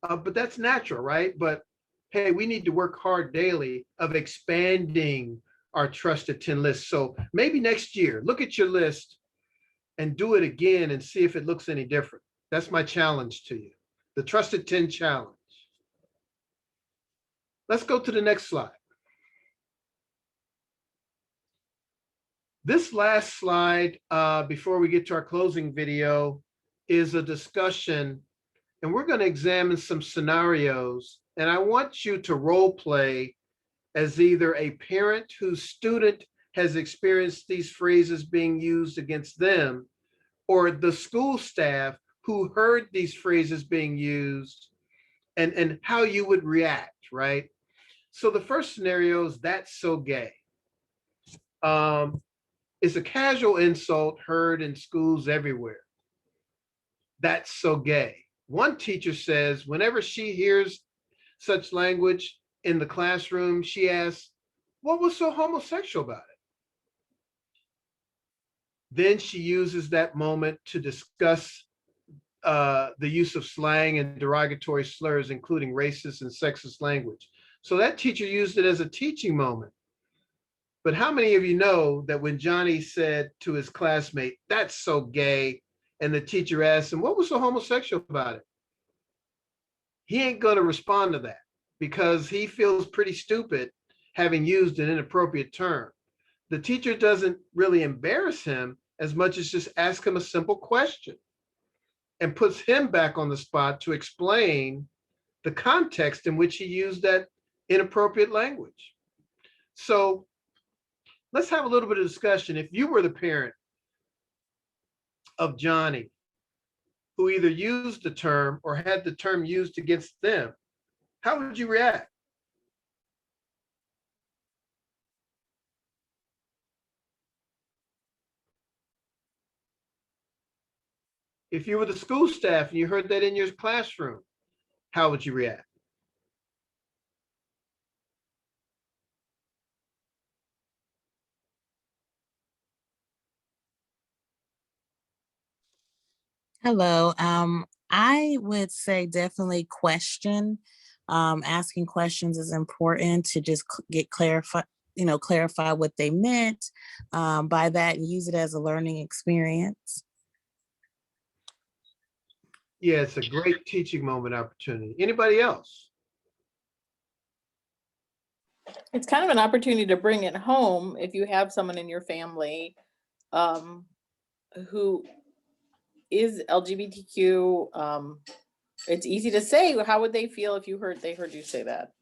But that's natural, right? But hey, we need to work hard daily of expanding our trusted 10 list. So maybe next year, look at your list and do it again and see if it looks any different. That's my challenge to you, the Trusted 10 Challenge. Let's go to the next slide. This last slide, before we get to our closing video, is a discussion, and we're going to examine some scenarios. And I want you to role play as either a parent whose student has experienced these phrases being used against them, or the school staff who heard these phrases being used, and how you would react, right? So the first scenario is, "That's so gay." It's a casual insult heard in schools everywhere. That's so gay. One teacher says whenever she hears such language in the classroom, she asks, "What was so homosexual about it?" Then she uses that moment to discuss the use of slang and derogatory slurs, including racist and sexist language. So that teacher used it as a teaching moment. But how many of you know that when Johnny said to his classmate, "That's so gay," and the teacher asked him, "What was so homosexual about it?" He ain't going to respond to that, because he feels pretty stupid having used an inappropriate term. The teacher doesn't really embarrass him as much as just ask him a simple question and puts him back on the spot to explain the context in which he used that inappropriate language. So let's have a little bit of discussion. If you were the parent of Johnny, who either used the term or had the term used against them, how would you react? If you were the school staff and you heard that in your classroom, how would you react? Hello. I would say definitely question. Asking questions is important to just get clarify what they meant by that, and use it as a learning experience. Yeah, it's a great teaching moment opportunity. Anybody else? It's kind of an opportunity to bring it home if you have someone in your family who is LGBTQ. It's easy to say, how would they feel if they heard you say that?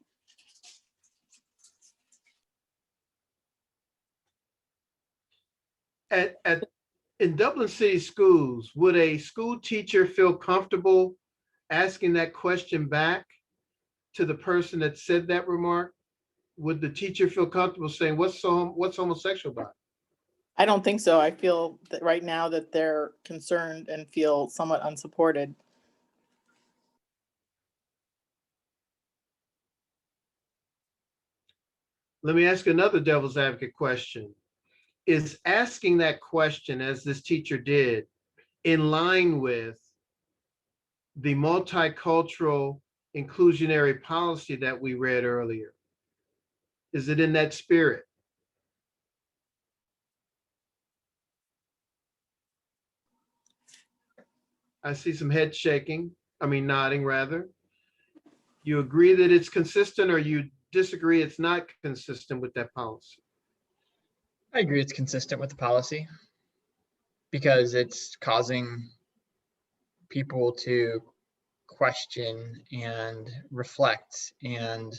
In Dublin City schools, would a school teacher feel comfortable asking that question back to the person that said that remark? would the teacher feel comfortable saying, what's homosexual about it? I don't think so. I feel that right now that they're concerned and feel somewhat unsupported. Let me ask another devil's advocate question. Is asking that question, as this teacher did, in line with the multicultural inclusionary policy that we read earlier? Is it in that spirit? I see some head shaking, nodding rather. You agree that it's consistent, or you disagree it's not consistent with that policy? I agree it's consistent with the policy because it's causing people to question and reflect and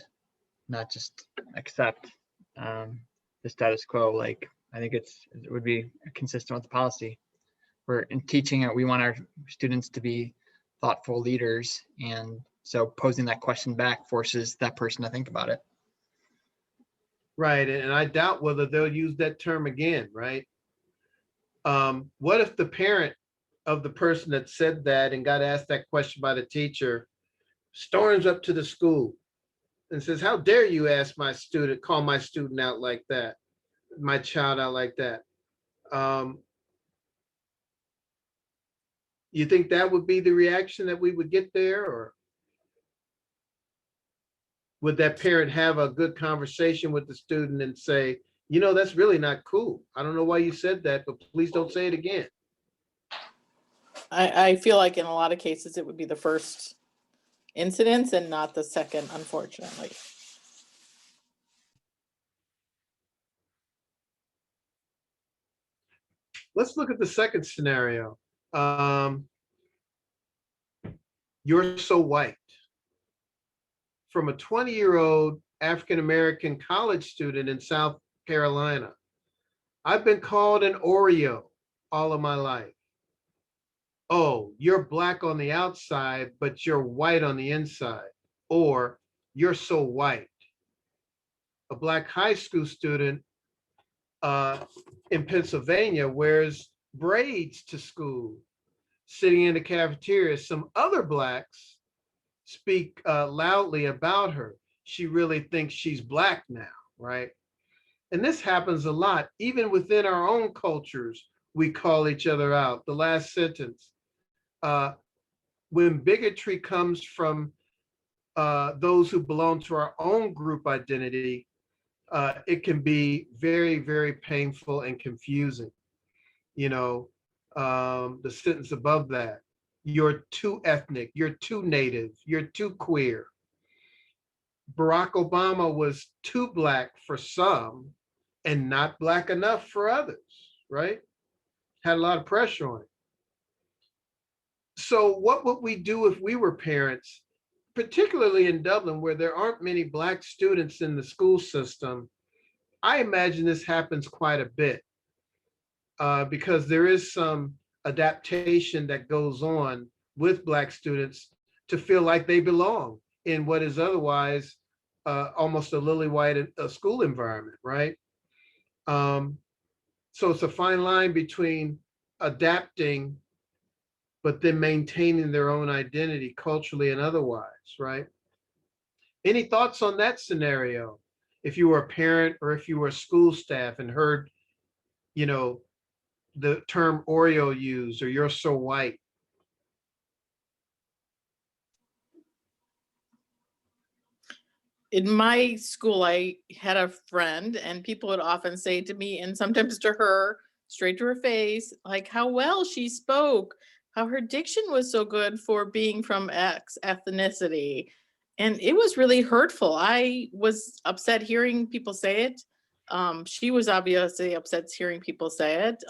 not just accept the status quo. Like, I think it would be consistent with the policy. We're in teaching it, we want our students to be thoughtful leaders, and so posing that question back forces that person to think about it. Right, and I doubt whether they'll use that term again, right? What if the parent of the person that said that and got asked that question by the teacher storms up to the school and says, how dare you ask my student, call my student out like that, my child out like that? You think that would be the reaction that we would get there, or would that parent have a good conversation with the student and say, that's really not cool. I don't know why you said that, but please don't say it again. I feel like in a lot of cases, it would be the first incidents and not the second, unfortunately. Let's look at the second scenario. You're so white. From a 20-year-old African-American college student in South Carolina. I've been called an Oreo all of my life. Oh, you're black on the outside, but you're white on the inside. Or you're so white. A black high school student in Pennsylvania wears braids to school, sitting in the cafeteria. Some other blacks speak loudly about her. She really thinks she's black now, right? And this happens a lot, even within our own cultures, we call each other out. The last sentence, when bigotry comes from those who belong to our own group identity, it can be very, very painful and confusing. The sentence above that, you're too ethnic, you're too native, you're too queer. Barack Obama was too black for some and not black enough for others, right? Had a lot of pressure on it. So what would we do if we were parents, particularly in Dublin, where there aren't many black students in the school system? I imagine this happens quite a bit because there is some adaptation that goes on with black students to feel like they belong in what is otherwise almost a lily white school environment, right? So it's a fine line between adapting, but then maintaining their own identity culturally and otherwise, right? Any thoughts on that scenario? If you were a parent or if you were a school staff and heard, the term Oreo used, or you're so white. In my school, I had a friend, and people would often say to me, and sometimes to her, straight to her face, like how well she spoke, how her diction was so good for being from X ethnicity. And it was really hurtful. I was upset hearing people say it. She was obviously upset hearing people say it.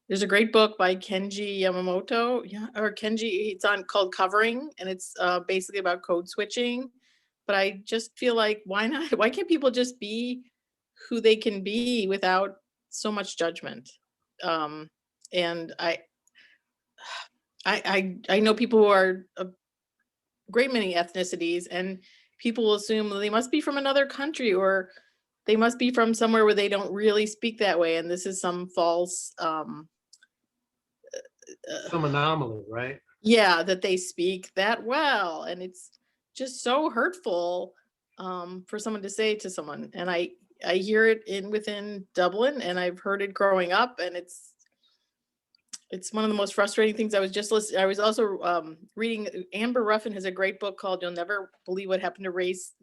There's a great book by Kenji Yamamoto, or Kenji, it's called Covering, and it's basically about code switching. But I just feel like, why not? Why can't people just be who they can be without so much judgment? And I know people who are a great many ethnicities, and people assume they must be from another country, or they must be from somewhere where they don't really speak that way. And this is some false, Some anomaly, right? yeah, that they speak that well. And it's just so hurtful for someone to say to someone. And I hear it within Dublin, and I've heard it growing up, and it's one of the most frustrating things. I was just listening. I was also reading. Amber Ruffin has a great book called "You'll Never Believe What Happened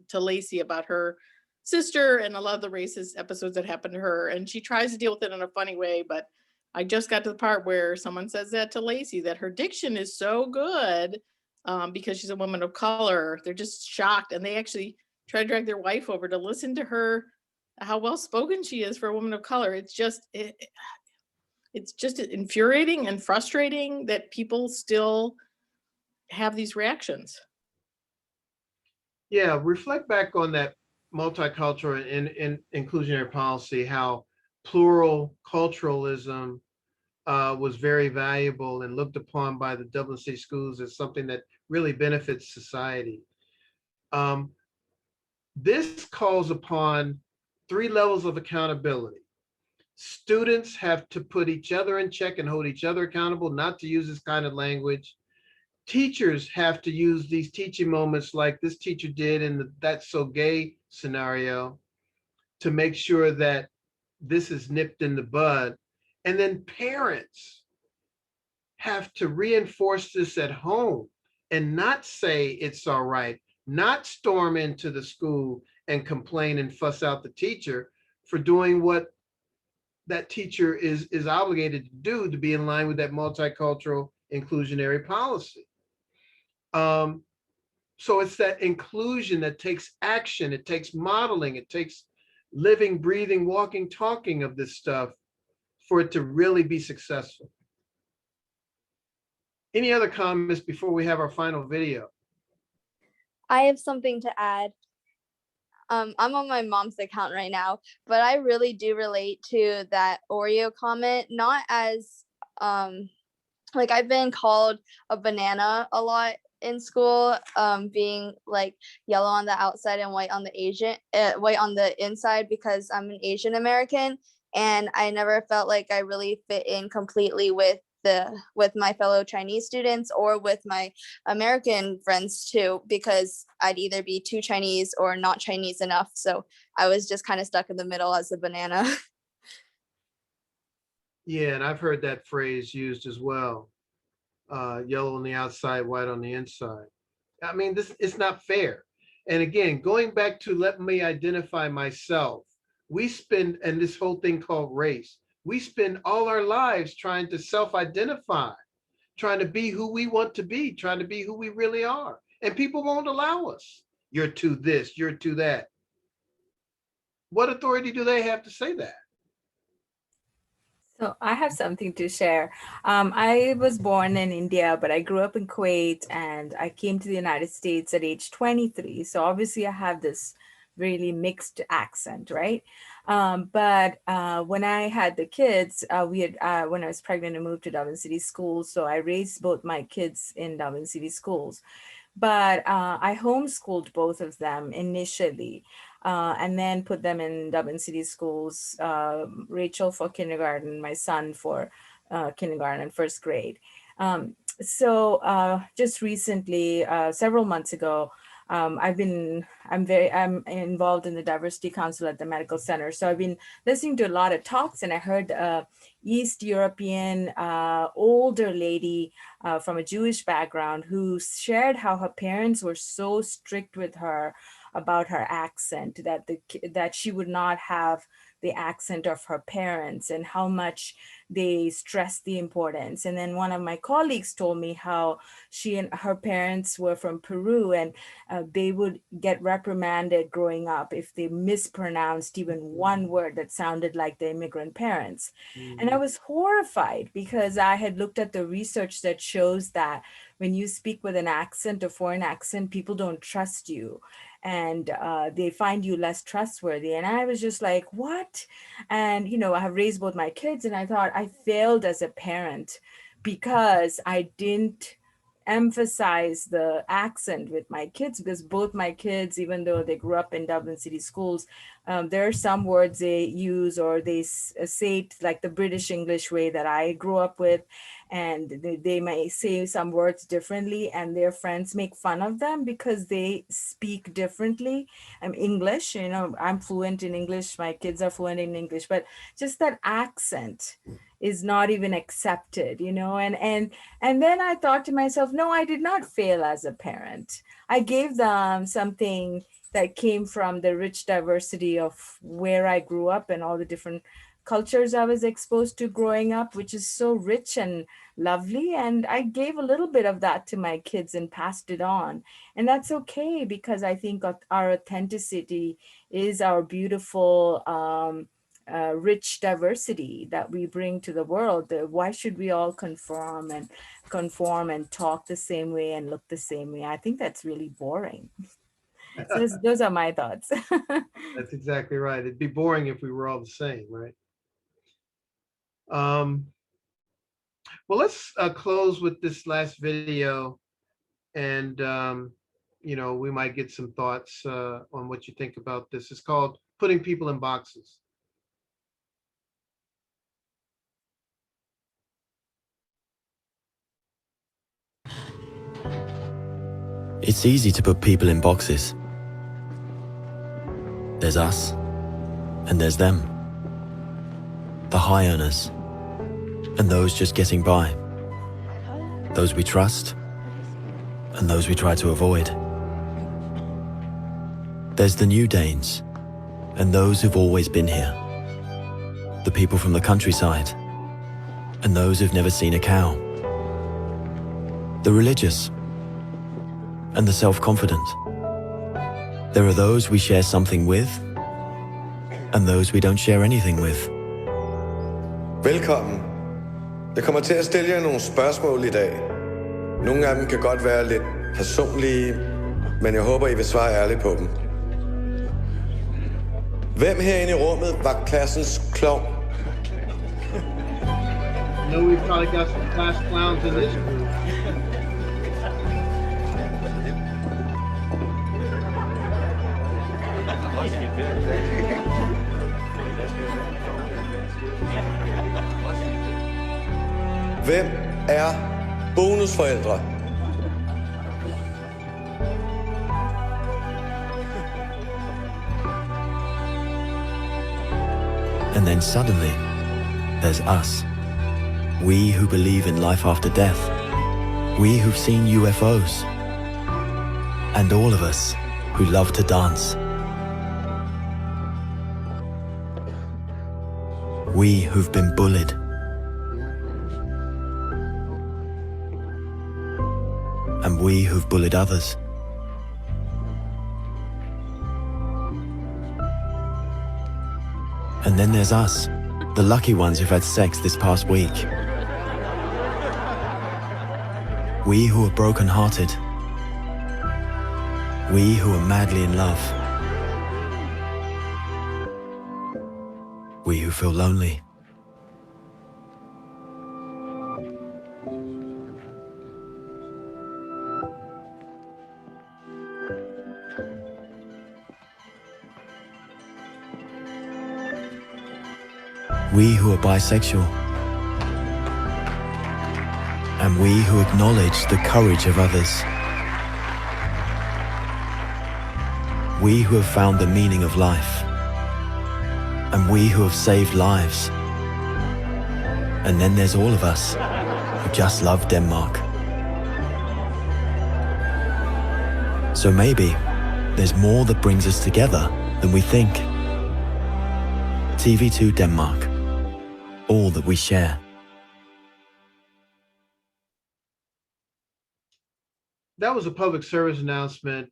to Lacey" about her sister and a lot of the racist episodes that happened to her. And she tries to deal with it in a funny way. But I just got to the part where someone says that to Lacey, that her diction is so good because she's a woman of color. They're just shocked, and they actually try to drag their wife over to listen to her, how well spoken she is for a woman of color. It's just it's just infuriating and frustrating that people still have these reactions. Yeah, reflect back on that multicultural and inclusionary policy, how plural culturalism was very valuable and looked upon by the Dublin City Schools as something that really benefits society. This calls upon 3 levels of accountability. Students have to put each other in check and hold each other accountable, not to use this kind of language. Teachers have to use these teaching moments like this teacher did in the "That's So Gay" scenario to make sure that this is nipped in the bud. And then parents have to reinforce this at home and not say it's all right, not storm into the school and complain and fuss out the teacher for doing what that teacher is obligated to do, to be in line with that multicultural inclusionary policy. So it's that inclusion that takes action, it takes modeling, it takes living, breathing, walking, talking of this stuff for it to really be successful. Any other comments before we have our final video? I have something to add. I'm on my mom's account right now, but I really do relate to that Oreo comment, not as like I've been called a banana a lot in school, being like yellow on the outside and white on the inside, because I'm an Asian American, and I never felt like I really fit in completely with my fellow Chinese students or with my American friends too, because I'd either be too Chinese or not Chinese enough. So I was just kind of stuck in the middle as a banana. Yeah, and I've heard that phrase used as well. Yellow on the outside, white on the inside. I mean, it's not fair. And again, going back to let me identify myself, and this whole thing called race, we spend all our lives trying to self-identify, trying to be who we want to be, trying to be who we really are. And people won't allow us. You're to this, you're to that. What authority do they have to say that? So I have something to share. I was born in India, but I grew up in Kuwait, and I came to the United States at age 23. So obviously I have this really mixed accent, right? But when I had the kids, when I was pregnant, I moved to Dublin City Schools. So I raised both my kids in Dublin City Schools. But I homeschooled both of them initially, and then put them in Dublin City Schools, Rachel for kindergarten, my son for kindergarten and first grade. So just recently, several months ago, I'm involved in the Diversity Council at the Medical Center. So I've been listening to a lot of talks, and I heard East European older lady from a Jewish background who shared how her parents were so strict with her about her accent, that she would not have the accent of her parents, and how much they stressed the importance. And then one of my colleagues told me how she and her parents were from Peru, and they would get reprimanded growing up if they mispronounced even one word that sounded like the immigrant parents. And I was horrified, because I had looked at the research that shows that when you speak with an accent, a foreign accent, people don't trust you, and they find you less trustworthy. And I was just like, what? And, I have raised both my kids, and I thought I failed as a parent because I didn't emphasize the accent with my kids, because both my kids, even though they grew up in Dublin City schools, there are some words they use or they say it like the British English way that I grew up with, and they may say some words differently, and their friends make fun of them because they speak differently. I'm English, you know, I'm fluent in English, my kids are fluent in English, but just that accent is not even accepted, you know. And then I thought to myself, no, I did not fail as a parent. I gave them something that came from the rich diversity of where I grew up and all the different cultures I was exposed to growing up, which is so rich and lovely. And I gave a little bit of that to my kids and passed it on. And that's okay, because I think our authenticity is our beautiful, rich diversity that we bring to the world. Why should we all conform and talk the same way and look the same way? I think that's really boring. So those are my thoughts. That's exactly right. It'd be boring if we were all the same, right? Well, let's close with this last video, and you know, we might get some thoughts on what you think about this. It's called Putting People in Boxes. It's easy to put people in boxes. There's us, and there's them. The high earners, and those just getting by. Those we trust, and those we try to avoid. There's the new Danes, and those who've always been here. The people from the countryside, and those who've never seen a cow. The religious, and the self-confident. There are those we share something with, and those we don't share anything with. Velkommen. Jeg kommer til at stille jer nogle spørgsmål i dag. Nogle af dem kan godt være lidt personlige, men jeg håber, I vil svare ærligt på dem. Hvem herinde i rummet var klassens klovn? No, we probably got some class clowns in this group. Hvem er bonusforældre? And then suddenly, there's us. We who believe in life after death. We who've seen UFOs. And all of us who love to dance. We who've been bullied. And we who've bullied others. And then there's us, the lucky ones who've had sex this past week. We who are broken-hearted. We who are madly in love. We who feel lonely. We who are bisexual. And we who acknowledge the courage of others. We who have found the meaning of life. And we who have saved lives. And then there's all of us who just love Denmark. So maybe there's more that brings us together than we think. TV2 Denmark. All that we share. That was a public service announcement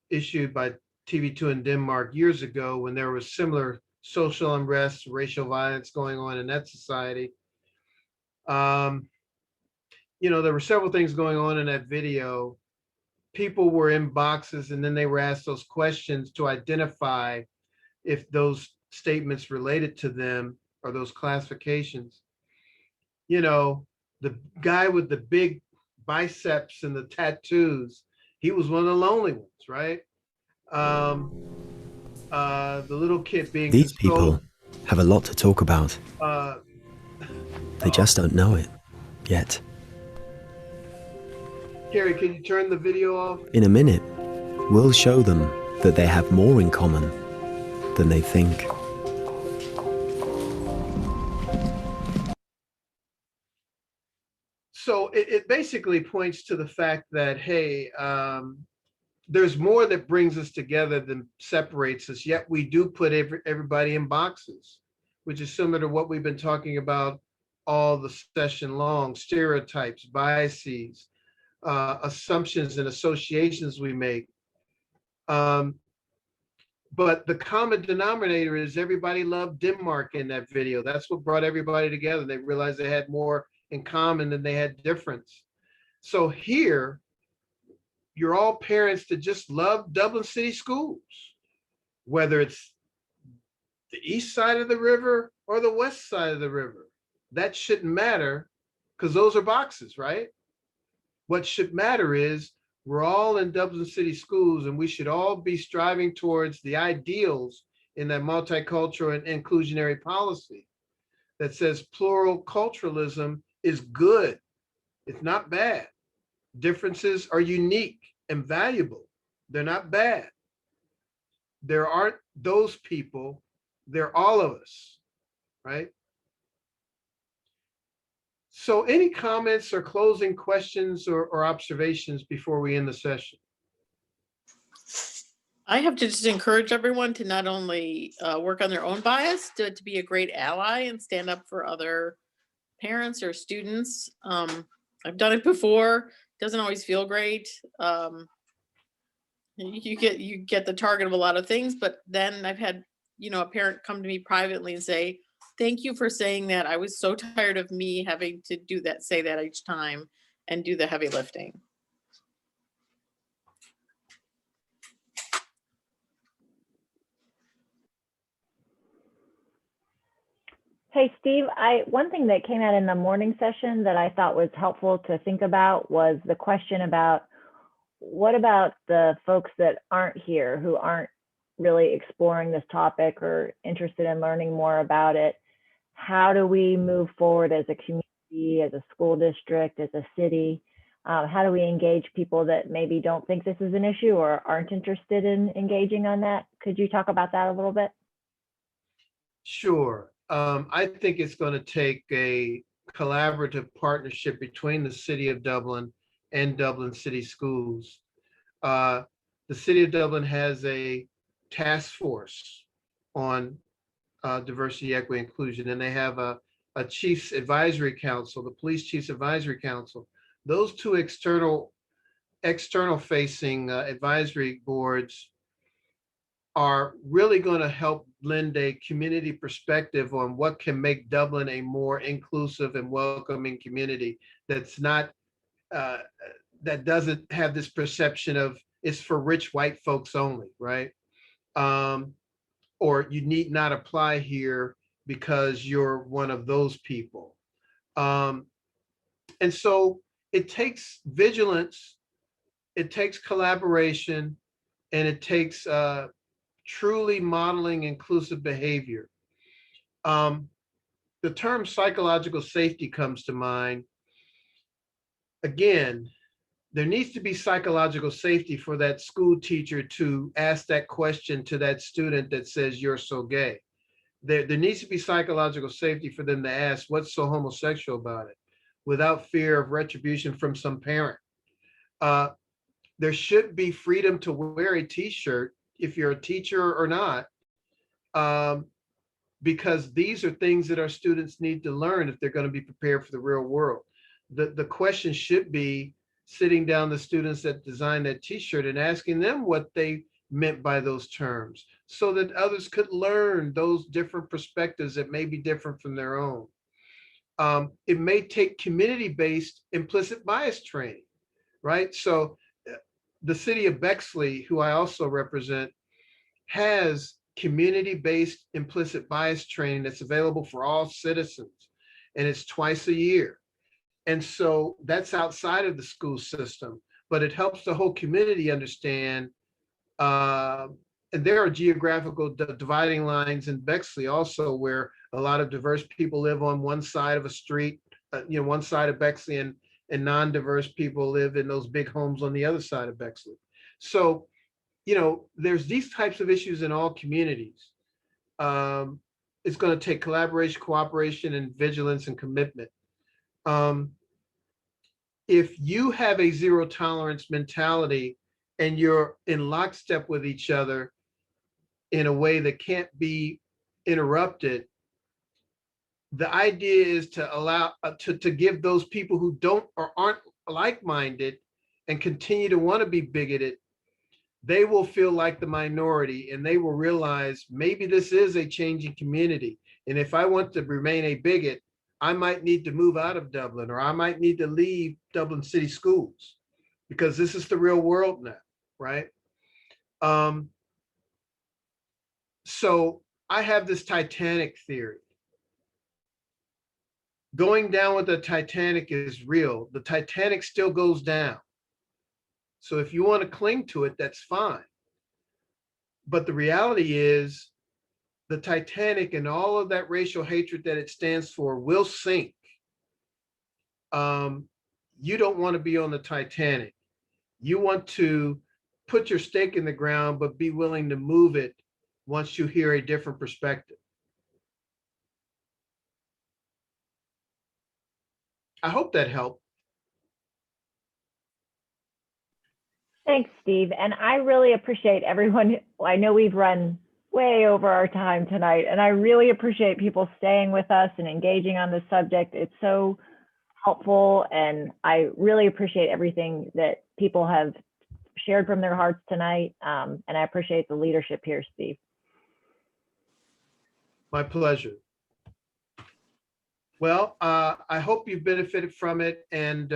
issued by TV2 in Denmark years ago when there was similar social unrest, racial violence going on in that society. You know, there were several things going on in that video. People were in boxes and then they were asked those questions to identify if those statements related to them or those classifications. You know, the guy with the big biceps and the tattoos. He was one of the lonely ones, right? The little kid being These consoled. people have a lot to talk about. They just don't know it yet. Carrie, can you turn the video off? In a minute, we'll show them that they have more in common than they think. So it basically points to the fact that, hey, there's more that brings us together than separates us, yet we do put everybody in boxes, which is similar to what we've been talking about all the session long: stereotypes, biases, assumptions and associations we make. But the common denominator is everybody loved Denmark in that video. That's what brought everybody together. They realized they had more in common than they had difference. So here, you're all parents that just love Dublin City schools, whether it's the east side of the river or the west side of the river. That shouldn't matter, because those are boxes, right? What should matter is we're all in Dublin City schools, and we should all be striving towards the ideals in that multicultural and inclusionary policy that says plural culturalism is good. It's not bad. Differences are unique and valuable. They're not bad. There aren't those people. They're all of us, right? So any comments or closing questions or observations before we end the session? I have to just encourage everyone to not only work on their own bias, to be a great ally and stand up for other parents or students. I've done it before. Doesn't always feel great. You get the target of a lot of things, but then I've had, a parent come to me privately and say, "Thank you for saying that. I was so tired of me having to say that each time and do the heavy lifting." Hey, Steve, one thing that came out in the morning session that I thought was helpful to think about was the question about, what about the folks that aren't here, who aren't really exploring this topic or interested in learning more about it? How do we move forward as a community, as a school district, as a city? How do we engage people that maybe don't think this is an issue or aren't interested in engaging on that? Could you talk about that a little bit? Sure. I think it's going to take a collaborative partnership between the City of Dublin and Dublin City Schools. The City of Dublin has a task force on diversity, equity, inclusion, and they have a Chiefs Advisory Council, the Police Chiefs Advisory Council. Those two external facing advisory boards are really going to help lend a community perspective on what can make Dublin a more inclusive and welcoming community that's not, that doesn't have this perception of it's for rich white folks only, right? Or you need not apply here because you're one of those people. And so it takes vigilance, it takes collaboration, and it takes truly modeling inclusive behavior. The term psychological safety comes to mind. Again, there needs to be psychological safety for that school teacher to ask that question to that student that says, "You're so gay." There needs to be psychological safety for them to ask, "What's so homosexual about it?" without fear of retribution from some parent. There should be freedom to wear a t-shirt if you're a teacher or not, because these are things that our students need to learn if they're going to be prepared for the real world. The question should be sitting down the students that designed that t-shirt and asking them what they meant by those terms, so that others could learn those different perspectives that may be different from their own. It may take community-based implicit bias training, right? So the city of Bexley, who I also represent, has community-based implicit bias training that's available for all citizens, and it's twice a year. And so that's outside of the school system, but it helps the whole community understand. And there are geographical dividing lines in Bexley also, where a lot of diverse people live on one side of a street, one side of Bexley, and non-diverse people live in those big homes on the other side of Bexley. So, there's these types of issues in all communities. It's going to take collaboration, cooperation, and vigilance and commitment. If you have a zero tolerance mentality and you're in lockstep with each other in a way that can't be interrupted, the idea is to allow to give those people who don't or aren't like-minded and continue to want to be bigoted, they will feel like the minority, and they will realize maybe this is a changing community. And if I want to remain a bigot, I might need to move out of Dublin, or I might need to leave Dublin City Schools, because this is the real world now, right? So I have this Titanic theory. Going down with the Titanic is real. The Titanic still goes down. So if you want to cling to it, that's fine. But the reality is the Titanic and all of that racial hatred that it stands for will sink. You don't want to be on the Titanic. You want to put your stake in the ground, but be willing to move it once you hear a different perspective. I hope that helped. Thanks, Steve. And I really appreciate everyone. I know we've run way over our time tonight, and I really appreciate people staying with us and engaging on this subject. It's so helpful, and I really appreciate everything that people have shared from their hearts tonight. And I appreciate the leadership here, Steve. My pleasure. Well, I hope you've benefited from it, and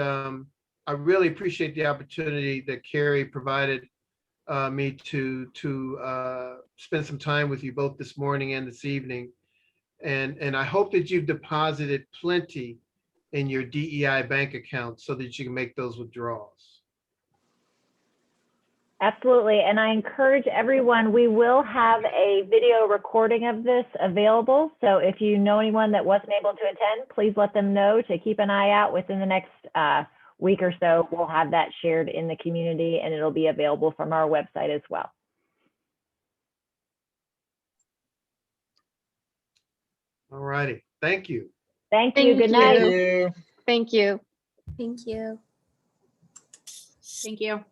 I really appreciate the opportunity that Carrie provided me to spend some time with you both this morning and this evening. And I hope that you've deposited plenty in your DEI bank account so that you can make those withdrawals. Absolutely. And I encourage everyone, we will have a video recording of this available. So if you know anyone that wasn't able to attend, please let them know to keep an eye out. Within the next week or so, we'll have that shared in the community, and it'll be available from our website as well. All righty. Thank you. Thank you. Good night. Thank you. Thank you. Thank you.